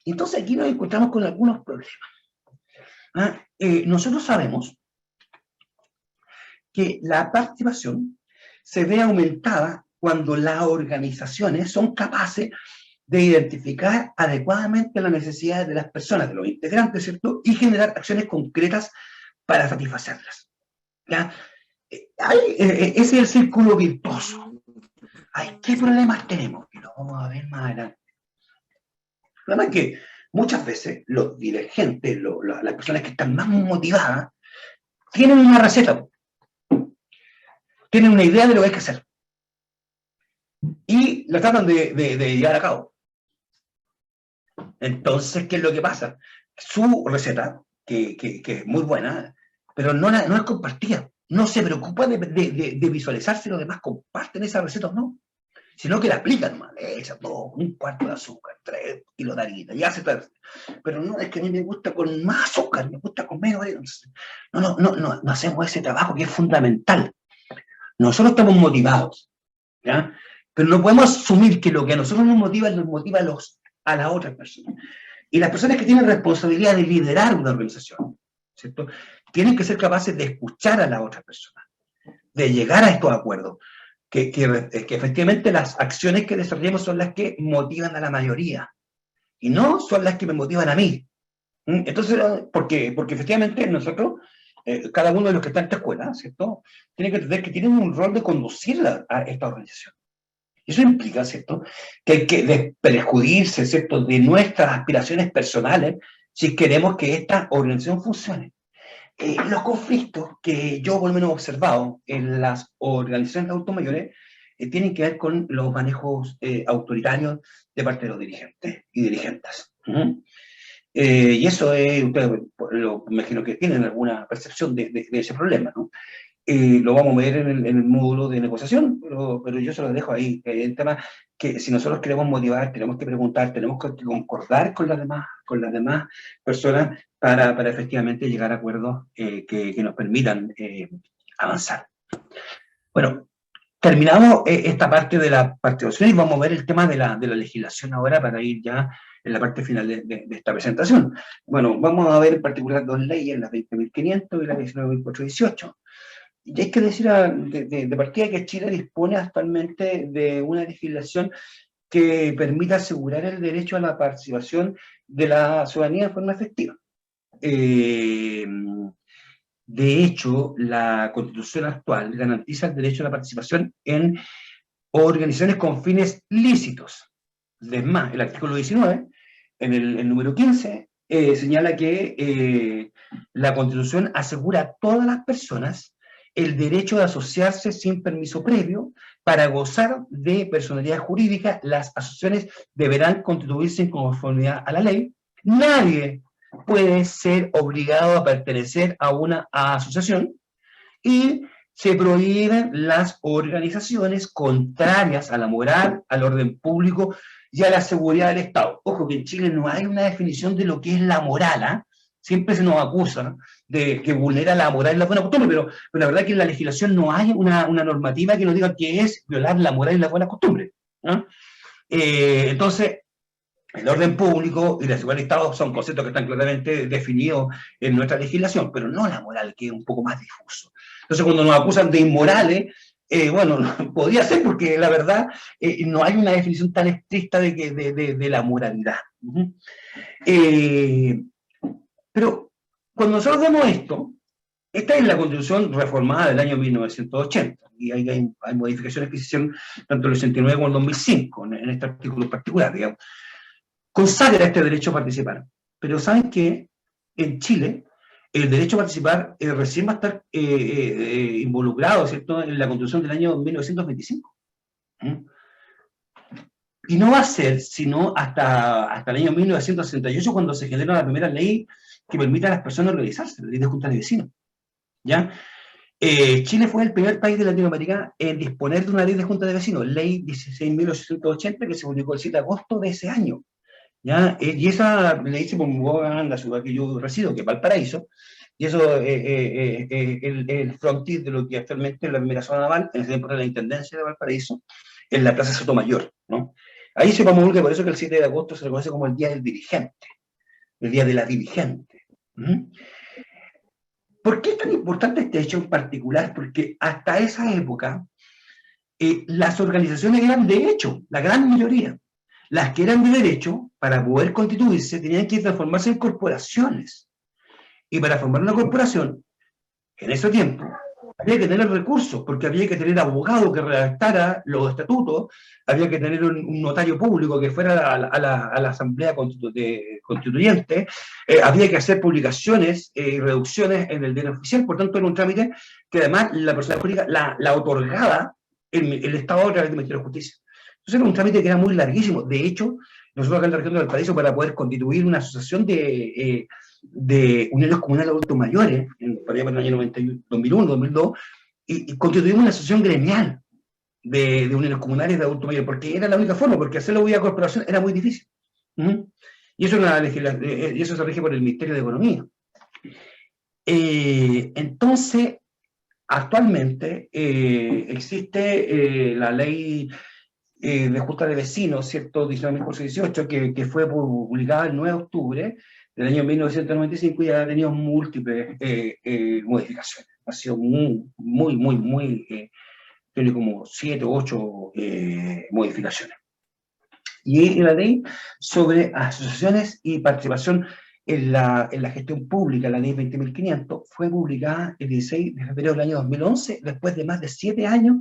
Entonces aquí nos encontramos con algunos problemas. ¿Ah? Nosotros sabemos que la participación se ve aumentada cuando las organizaciones son capaces de identificar adecuadamente las necesidades de las personas, de los integrantes, ¿cierto? Y generar acciones concretas para satisfacerlas. ¿Ya? Ese es el círculo virtuoso. ¿Qué problemas tenemos? Y lo vamos a ver más adelante. El problema es que muchas veces los dirigentes, las personas que están más motivadas, tienen una receta, tienen una idea de lo que hay que hacer y la tratan de llevar a cabo. Entonces, ¿qué es lo que pasa? Su receta, que es muy buena, pero no es compartida. No se preocupa de visualizarse, los demás comparten esa receta o no, sino que la aplican nomás, le echan todo, 1/4 de azúcar, 3 kilos de harina, ya se está. Pero no, es que a mí me gusta con más azúcar, me gusta con menos harina. No hacemos ese trabajo que es fundamental. Nosotros estamos motivados, ¿ya? Pero no podemos asumir que lo que a nosotros nos motiva a las otras personas. Y las personas que tienen responsabilidad de liderar una organización, ¿cierto?, tienen que ser capaces de escuchar a la otra persona, de llegar a estos acuerdos, que efectivamente las acciones que desarrollemos son las que motivan a la mayoría, y no son las que me motivan a mí. Entonces, porque efectivamente nosotros, cada uno de los que está en esta escuela, ¿cierto?, tiene que entender que tienen un rol de conducir a esta organización. Eso implica, ¿cierto?, que hay que desprejudirse, ¿cierto?, de nuestras aspiraciones personales si queremos que esta organización funcione. Los conflictos que yo por lo menos he observado en las organizaciones de adultos mayores tienen que ver con los manejos autoritarios de parte de los dirigentes y dirigentes. Y eso ustedes me imagino que tienen alguna percepción de ese problema, ¿no? Lo vamos a ver en el módulo de negociación, pero yo se lo dejo ahí. El tema que si nosotros queremos motivar, tenemos que preguntar, tenemos que concordar con las demás personas para efectivamente llegar a acuerdos que nos permitan avanzar. Bueno, terminamos esta parte de la participación y vamos a ver el tema de la legislación ahora para ir ya en la parte final de esta presentación. Bueno, vamos a ver en particular dos leyes, la 20.500 y la 19.418. Y hay que decir de partida que Chile dispone actualmente de una legislación que permita asegurar el derecho a la participación de la ciudadanía de forma efectiva. De hecho, la Constitución actual garantiza el derecho a la participación en organizaciones con fines lícitos. Es más, el artículo 19, en el número 15, señala que la Constitución asegura a todas las personas el derecho de asociarse sin permiso previo. Para gozar de personalidad jurídica, las asociaciones deberán constituirse en conformidad a la ley. Nadie puede ser obligado a pertenecer a una asociación y se prohíben las organizaciones contrarias a la moral, al orden público y a la seguridad del Estado. Ojo que en Chile no hay una definición de lo que es la moral, ¿ah? Siempre se nos acusa de que vulnera la moral y la buena costumbre, pero la verdad es que en la legislación no hay una normativa que nos diga qué es violar la moral y la buena costumbre, ¿no? Entonces, el orden público y la seguridad del Estado son conceptos que están claramente definidos en nuestra legislación, pero no la moral, que es un poco más difuso. Entonces, cuando nos acusan de inmorales, bueno, podría ser porque la verdad no hay una definición tan estricta de la moralidad. Pero cuando nosotros vemos esto, esta es la Constitución reformada del año 1980, y hay modificaciones que se hicieron tanto en el 89 como en el 2005, en este artículo en particular, digamos. Consagra este derecho a participar. Pero ¿saben qué? En Chile, el derecho a participar recién va a estar involucrado, ¿cierto?, en la Constitución del año 1925. Y no va a ser sino hasta el año 1968 cuando se genera la primera ley que permite a las personas organizarse, la ley de juntas de vecinos. ¿Ya? Chile fue el primer país de Latinoamérica en disponer de una ley de juntas de vecinos, ley 16.880, que se publicó el 7 de agosto de ese año. ¿Ya? Y esa ley se promulgó en la ciudad que yo resido, que es Valparaíso, y eso el frontis de lo que actualmente es la primera zona naval, en ese tiempo de la Intendencia de Valparaíso, en la Plaza Sotomayor, ¿no? Ahí se promulga, por eso que el 7 de agosto se reconoce como el Día del Dirigente, el Día de la Dirigente. ¿Por qué es tan importante este hecho en particular? Porque hasta esa época las organizaciones eran de hecho, la gran mayoría. Las que eran de derecho, para poder constituirse, tenían que transformarse en corporaciones. Y para formar una corporación, en ese tiempo, había que tener recursos, porque había que tener abogado que redactara los estatutos, había que tener un notario público que fuera a la asamblea constituyente, había que hacer publicaciones y reducciones en el diario oficial, por tanto era un trámite que además la persona pública la otorgaba el Estado a través del Ministerio de Justicia. Entonces era un trámite que era muy larguísimo. De hecho, nosotros acá en la región de Valparaíso, para poder constituir una asociación de uniones comunales de adultos mayores, por allá para el año 2001, 2002, y constituimos una asociación gremial de uniones comunales de adultos mayores, porque era la única forma, porque hacerlo vía corporación era muy difícil. Y eso se rige por el Ministerio de Economía. Entonces, actualmente existe la ley de junta de vecinos, ¿cierto?, 19.18, que fue publicada el 9 de octubre del año 1995 y ha tenido múltiples modificaciones. Ha sido tiene como 7 o 8 modificaciones. Y la ley sobre asociaciones y participación en la gestión pública, la ley 20.500, fue publicada el 16 de febrero del año 2011, después de más de 7 años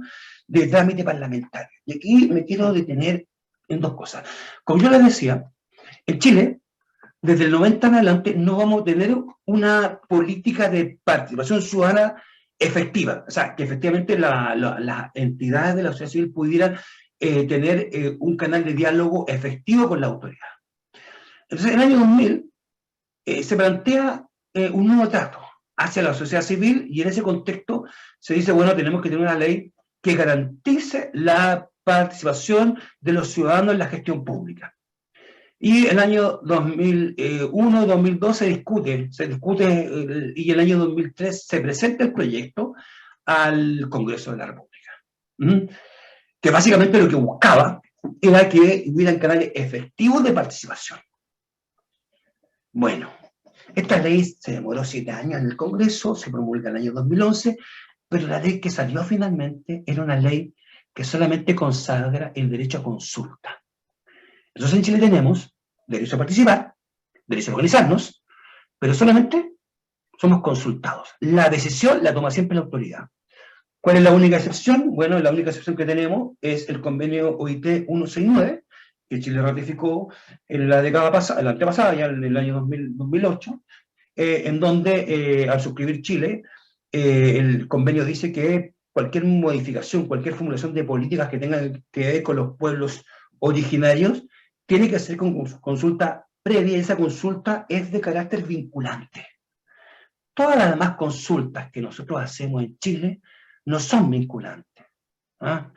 de trámite parlamentario. Y aquí me quiero detener en dos cosas. Como yo les decía, en Chile, desde el 90 en adelante, no vamos a tener una política de participación ciudadana efectiva. O sea, que efectivamente las entidades de la sociedad civil pudieran tener un canal de diálogo efectivo con la autoridad. Entonces, en el año 2000 se plantea un nuevo trato hacia la sociedad civil y en ese contexto se dice, bueno, tenemos que tener una ley que garantice la participación de los ciudadanos en la gestión pública. Y el año 2001-2002 se discute y el año 2003 se presenta el proyecto al Congreso de la República. Que básicamente lo que buscaba era que hubieran canales efectivos de participación. Bueno, esta ley se demoró 7 años en el Congreso, se promulga en el año 2011, pero la ley que salió finalmente era una ley que solamente consagra el derecho a consulta. Entonces en Chile tenemos derecho a participar, derecho a organizarnos, pero solamente somos consultados. La decisión la toma siempre la autoridad. ¿Cuál es la única excepción? Bueno, la única excepción que tenemos es el convenio OIT 169, que Chile ratificó en la década pasada, la antepasada, ya en el año 2008, en donde al suscribir Chile, el convenio dice que cualquier modificación, cualquier formulación de políticas que tengan que ver con los pueblos originarios, tiene que ser con consulta previa, y esa consulta es de carácter vinculante. Todas las demás consultas que nosotros hacemos en Chile no son vinculantes. ¿Ah?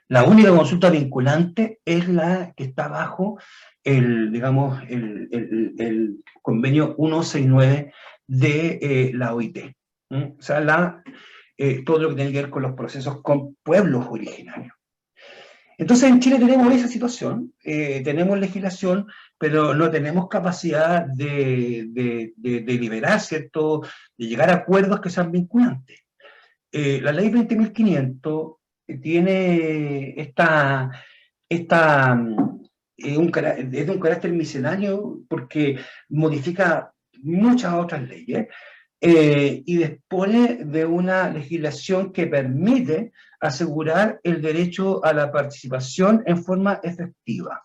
La única consulta vinculante es la que está bajo el, digamos, el convenio 169 de la OIT. O sea, todo lo que tiene que ver con los procesos con pueblos originarios. Entonces en Chile tenemos esa situación, tenemos legislación, pero no tenemos capacidad de deliberar, ¿cierto?, de llegar a acuerdos que sean vinculantes. La ley 20.500 tiene es de un carácter misceláneo porque modifica muchas otras leyes y dispone de una legislación que permite asegurar el derecho a la participación en forma efectiva.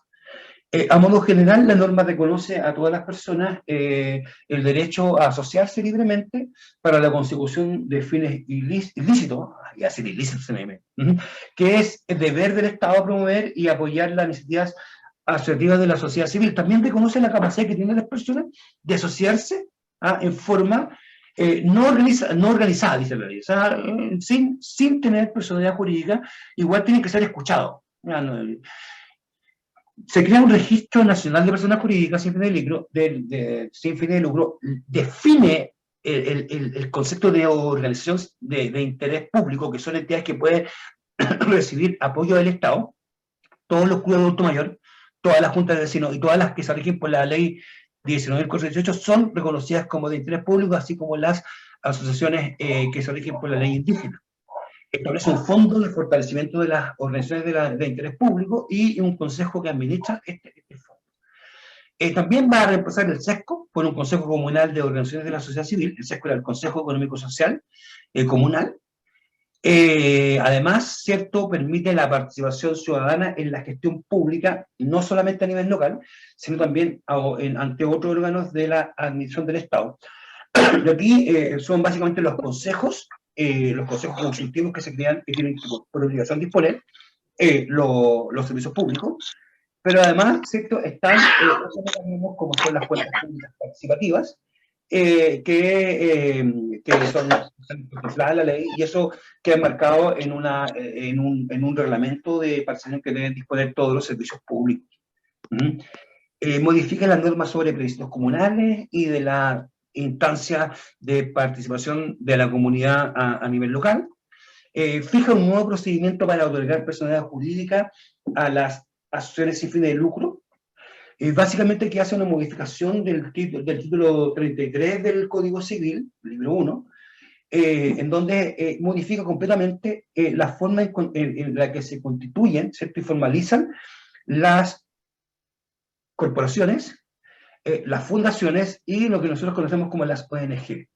A modo general, la norma reconoce a todas las personas el derecho a asociarse libremente para la consecución de fines ilícitos, y así ilícitos, que es el deber del Estado promover y apoyar las iniciativas asociativas de la sociedad civil. También reconoce la capacidad que tienen las personas de asociarse en forma no organizada, dice la ley, o sea, sin tener personalidad jurídica, igual tienen que ser escuchados. Se crea un registro nacional de personas jurídicas sin fines de lucro, define el concepto de organización de interés público, que son entidades que pueden recibir apoyo del Estado, todos los clubes de adulto mayor, todas las juntas de vecinos y todas las que se rigen por la ley 19.418 son reconocidas como de interés público, así como las asociaciones que se rigen por la ley indígena. Establece un fondo de fortalecimiento de las organizaciones de interés público y un consejo que administra este fondo. También va a reemplazar el SESCO por un Consejo Comunal de Organizaciones de la Sociedad Civil. El SESCO era el Consejo Económico Social Comunal. Además, ¿cierto?, permite la participación ciudadana en la gestión pública, no solamente a nivel local, sino también ante otros órganos de la administración del Estado. Y aquí son básicamente los consejos consultivos que se crean, que tienen por obligación disponer los servicios públicos, pero además, ¿cierto?, están otros mecanismos como son las cuentas públicas participativas, que son contempladas en la ley, y eso queda marcado en un reglamento de participación que deben disponer todos los servicios públicos. Modifica las normas sobre plebiscitos comunales y de la instancia de participación de la comunidad a nivel local. Fija un nuevo procedimiento para otorgar personalidad jurídica a las asociaciones sin fines de lucro. Básicamente que hace una modificación del título 33 del Código Civil, libro 1, en donde modifica completamente la forma en la que se constituyen, ¿cierto?, y formalizan las corporaciones, las fundaciones y lo que nosotros conocemos como las ONG.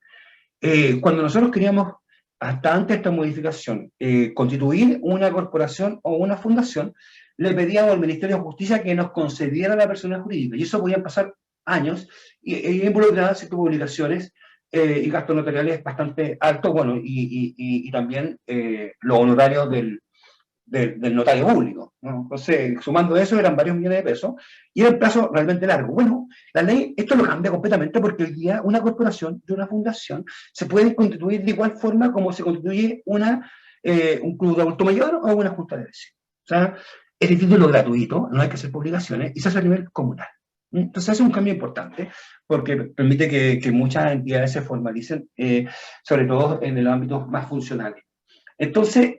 Cuando nosotros queríamos, hasta antes de esta modificación, constituir una corporación o una fundación, le pedíamos al Ministerio de Justicia que nos concediera la persona jurídica, y eso podían pasar años, y involucraban ciertas publicaciones y gastos notariales bastante altos, bueno, y también los honorarios del notario público, ¿no? Entonces, sumando eso, eran varios millones de pesos, y era un plazo realmente largo. Bueno, la ley, esto lo cambia completamente, porque hoy día una corporación y una fundación se pueden constituir de igual forma como se constituye un club de adulto mayor o una junta de vecinos. O sea, es de título gratuito, no hay que hacer publicaciones, y se hace a nivel comunal. Entonces hace un cambio importante, porque permite que muchas entidades se formalicen, sobre todo en el ámbito más funcional. Entonces,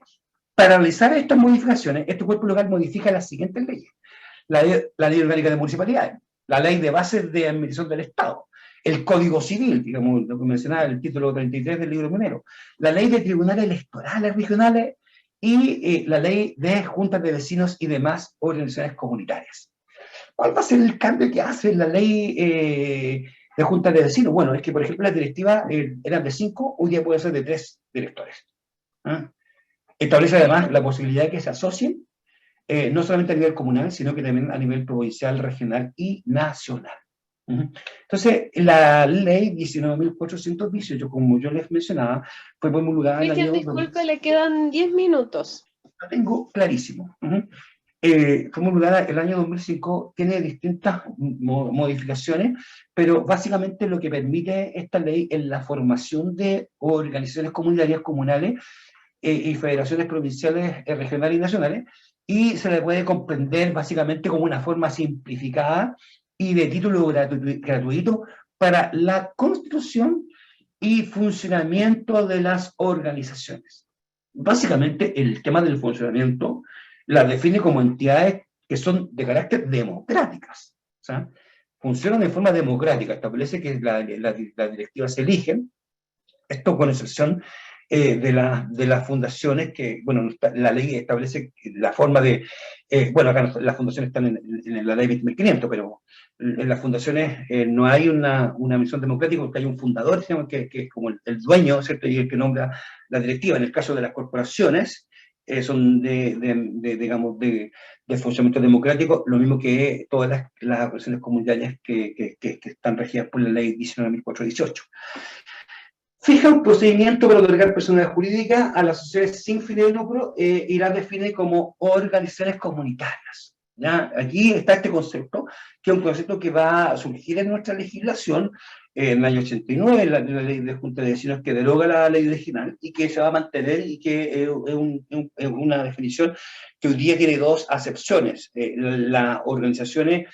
para realizar estas modificaciones, este cuerpo local modifica las siguientes leyes: la ley orgánica de municipalidades, la ley de bases de administración del Estado, el Código Civil, digamos, lo que mencionaba el título 33 del libro primero, la ley de tribunales electorales regionales y la ley de juntas de vecinos y demás organizaciones comunitarias. ¿Cuál va a ser el cambio que hace la ley de juntas de vecinos? Bueno, es que, por ejemplo, las directivas eran de 5, hoy día pueden ser de 3 directores. Establece además la posibilidad de que se asocien, no solamente a nivel comunal, sino que también a nivel provincial, regional y nacional. Entonces, la ley 19.418, como yo les mencionaba, fue promulgada en el año... Disculpe, le quedan 10 minutos. Lo tengo clarísimo. Fue promulgada el año 2005, tiene distintas modificaciones, pero básicamente lo que permite esta ley es la formación de organizaciones comunitarias comunales y federaciones provinciales, regionales y nacionales, y se le puede comprender básicamente como una forma simplificada y de título gratuito para la constitución y funcionamiento de las organizaciones. Básicamente, el tema del funcionamiento la define como entidades que son de carácter democráticas. O sea, funcionan de forma democrática, establece que las directivas se eligen, esto con excepción de las fundaciones que, bueno, la ley establece la forma de, bueno, acá las fundaciones están en la ley 20.500, pero en las fundaciones no hay una misión democrática porque hay un fundador, digamos, que es como el dueño, ¿cierto? Y el que nombra la directiva. En el caso de las corporaciones, son digamos, de funcionamiento democrático, lo mismo que todas las organizaciones comunitarias que están regidas por la ley 19.418. Fija un procedimiento para otorgar personalidad jurídica a las sociedades sin fines de lucro y las define como organizaciones comunitarias. ¿Ya? Aquí está este concepto, que es un concepto que va a surgir en nuestra legislación en el año 89, la ley de Junta de Vecinos que deroga la ley original y que se va a mantener y que es una definición que hoy día tiene dos acepciones. Las organizaciones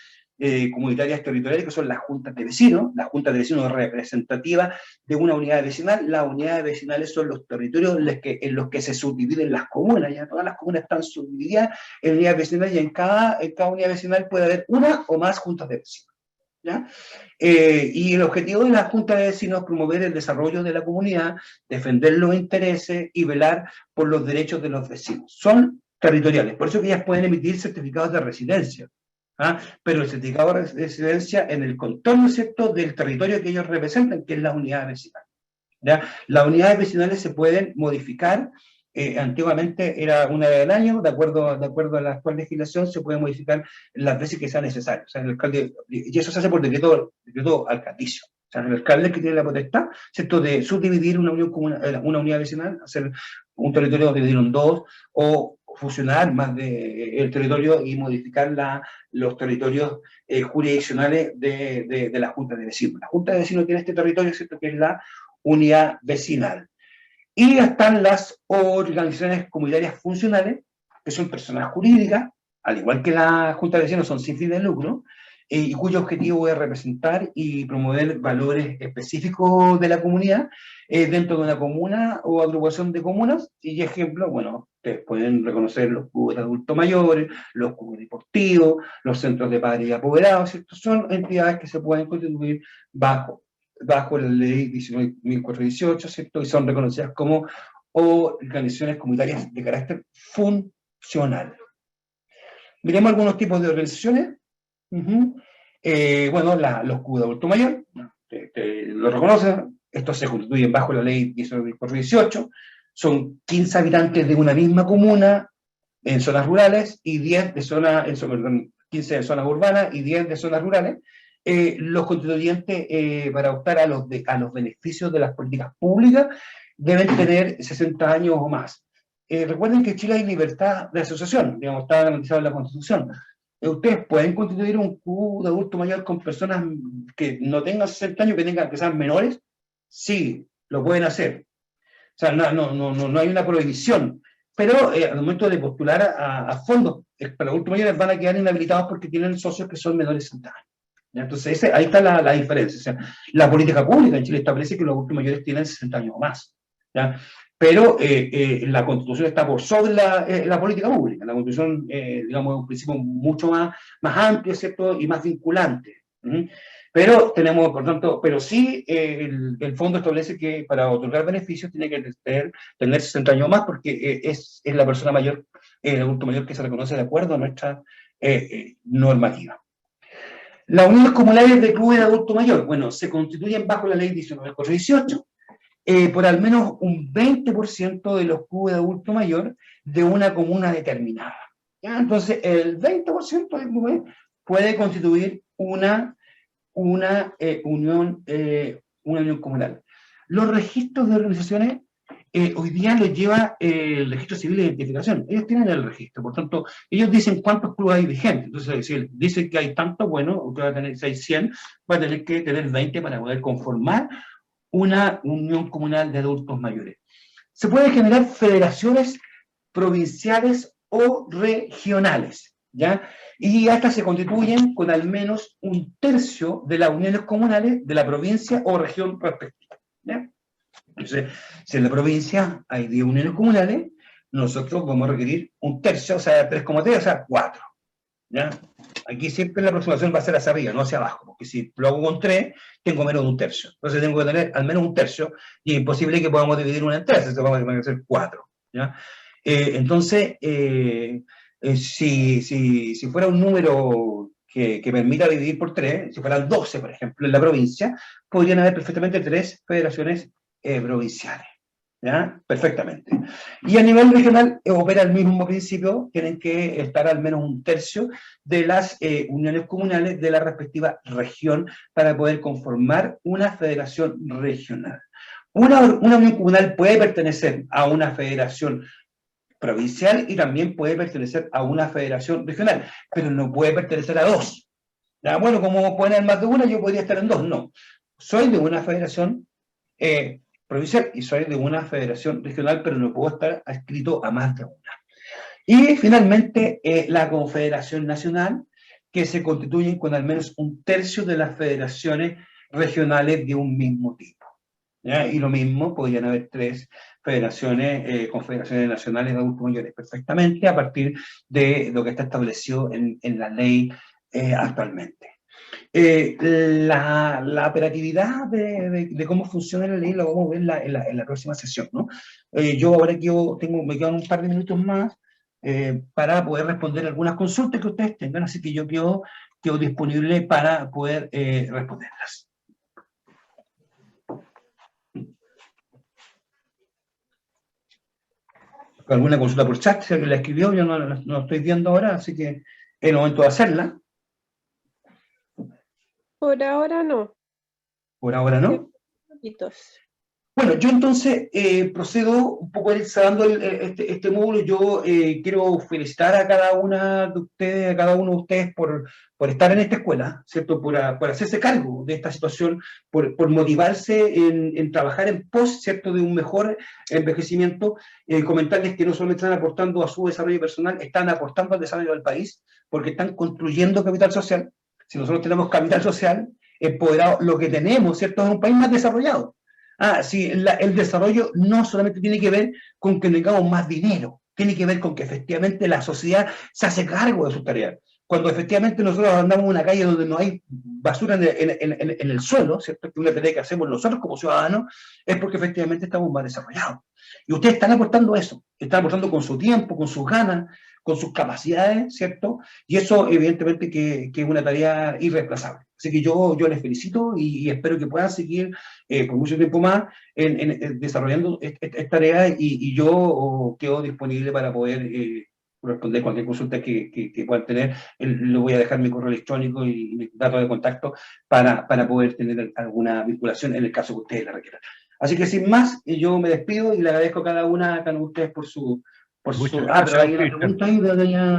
comunitarias territoriales, que son las juntas de vecinos representativas de una unidad vecinal. Las unidades vecinales son los territorios en los que se subdividen las comunas, ya todas las comunas están subdivididas en unidades vecinales y en cada unidad vecinal puede haber una o más juntas de vecinos. ¿Ya? Y el objetivo de las juntas de vecinos es promover el desarrollo de la comunidad, defender los intereses y velar por los derechos de los vecinos. Son territoriales, por eso que ellas pueden emitir certificados de residencia. Pero el certificado de residencia en el contorno, ¿cierto?, del territorio que ellos representan, que es la unidad vecinal. ¿Ya? Las unidades vecinales se pueden modificar, antiguamente era una vez al año, de acuerdo a la actual legislación, se puede modificar las veces que sea necesario. O sea, el alcalde, y eso se hace por decreto alcaldicio. O sea, el alcalde que tiene la potestad, ¿cierto?, de subdividir una unidad vecinal, hacer un territorio dividido en dos, o fusionar más el territorio y modificar los territorios jurisdiccionales de la Junta de Vecinos. La Junta de Vecinos tiene este territorio, ¿cierto?, que es la unidad vecinal. Y están las organizaciones comunitarias funcionales, que son personas jurídicas, al igual que la Junta de Vecinos son sin fines de lucro, y cuyo objetivo es representar y promover valores específicos de la comunidad dentro de una comuna o agrupación de comunas. Y ejemplo, bueno, ustedes pueden reconocer los clubes de adultos mayores, los clubes deportivos, los centros de padres y apoderados, ¿cierto? Son entidades que se pueden constituir bajo la ley 19.418, ¿cierto? Y son reconocidas como organizaciones comunitarias de carácter funcional. Miremos algunos tipos de organizaciones. Bueno, los clubes de adulto mayor, lo reconocen, estos se constituyen bajo la ley 19.418, son 15 habitantes de una misma comuna en zonas rurales y 10 de 15 de zonas urbanas y 10 de zonas rurales. Los constituyentes para optar a los beneficios de las políticas públicas deben tener 60 años o más. Recuerden que en Chile hay libertad de asociación, digamos, está garantizado en la Constitución. Ustedes pueden constituir un club de adulto mayor con personas que no tengan 60 años, que sean menores. Sí, lo pueden hacer. O sea, no hay una prohibición. Pero al momento de postular a fondos para adultos mayores van a quedar inhabilitados porque tienen socios que son menores de 60 años. ¿Ya? Entonces, ahí está la diferencia. O sea, la política pública en Chile establece que los adultos mayores tienen 60 años o más. ¿Ya? Pero la Constitución está por sobre la política pública. La Constitución, digamos, es un principio mucho más amplio, ¿cierto?, y más vinculante. Pero tenemos, por tanto, pero sí el fondo establece que para otorgar beneficios tiene que tener 60 años más, porque es la persona mayor, el adulto mayor que se reconoce de acuerdo a nuestra normativa. Las unidades comunales de clubes de adulto mayor, bueno, se constituyen bajo la ley 19.418, por al menos un 20% de los clubes de adulto mayor de una comuna determinada. ¿Ya? Entonces, el 20% del club puede constituir una unión comunal. Los registros de organizaciones hoy día los lleva el registro civil de identificación. Ellos tienen el registro, por tanto, ellos dicen cuántos clubes hay vigentes. Entonces, si dicen que hay tanto, bueno, usted va a tener 600, va a tener que tener 20 para poder conformar una unión comunal de adultos mayores. se pueden generar federaciones provinciales o regionales, ¿ya? Y estas se constituyen con al menos 1/3 de las uniones comunales de la provincia o región respectiva, ¿ya? Entonces, si en la provincia hay 10 uniones comunales, nosotros vamos a requerir 1/3, o sea, 3,3, o sea, 4, ¿ya? Aquí siempre la aproximación va a ser hacia arriba, no hacia abajo, porque si lo hago con 3, tengo menos de 1/3. Entonces tengo que tener al menos 1/3, y es imposible que podamos dividir una en 3, entonces vamos a tener que hacer 4, ¿ya? Entonces, si fuera un número que permita dividir por 3, si fueran 12, por ejemplo, en la provincia, podrían haber perfectamente 3 federaciones provinciales, ¿ya? Perfectamente. Y a nivel regional opera el mismo principio, tienen que estar al menos 1/3 de las uniones comunales de la respectiva región para poder conformar una federación regional. Una unión comunal puede pertenecer a una federación provincial y también puede pertenecer a una federación regional, pero no puede pertenecer a 2. ¿Ya? Bueno, como pueden haber más de una, yo podría estar en 2, no. Soy de una federación provincial y soy de una federación regional, pero no puedo estar adscrito a más de una. Y finalmente, la Confederación Nacional, que se constituyen con al menos 1/3 de las federaciones regionales de un mismo tipo, ¿ya? Y lo mismo, podrían haber 3 federaciones, confederaciones nacionales de adultos mayores, perfectamente, a partir de lo que está establecido en la ley actualmente. La operatividad de cómo funciona la ley la vamos a ver en la próxima sesión, ¿no? Yo ahora me quedan un par de minutos más para poder responder algunas consultas que ustedes tengan, así que yo quedo disponible para poder responderlas. Alguna consulta por chat, si alguien la escribió, yo no la estoy viendo ahora, así que es el momento de hacerla. Por ahora no. Por ahora no. Poquitos. Bueno, yo entonces procedo un poco cerrando este módulo. Yo quiero felicitar a cada una de ustedes, a cada uno de ustedes por estar en esta escuela, ¿cierto? Por hacerse cargo de esta situación, por motivarse en trabajar en pos, ¿cierto? De un mejor envejecimiento. Comentarles que no solo están aportando a su desarrollo personal, están aportando al desarrollo del país, porque están construyendo capital social. Si nosotros tenemos capital social empoderado, lo que tenemos, ¿cierto? Es un país más desarrollado. Sí, el desarrollo no solamente tiene que ver con que tengamos más dinero, tiene que ver con que efectivamente la sociedad se hace cargo de sus tareas. Cuando efectivamente nosotros andamos en una calle donde no hay basura en el suelo, ¿cierto? Que una tarea que hacemos nosotros como ciudadanos, es porque efectivamente estamos más desarrollados. Y ustedes están aportando eso, están aportando con su tiempo, con sus ganas, con sus capacidades, ¿cierto? Y eso evidentemente que es una tarea irreemplazable. Así que yo les felicito y espero que puedan seguir por mucho tiempo más desarrollando esta tarea y yo quedo disponible para poder responder cualquier consulta que puedan tener. Le voy a dejar mi correo electrónico y mi dato de contacto para poder tener alguna vinculación en el caso que ustedes la requieran. Así que sin más, yo me despido y le agradezco a cada una de ustedes por su... Muchas gracias, pero hay una pregunta ahí,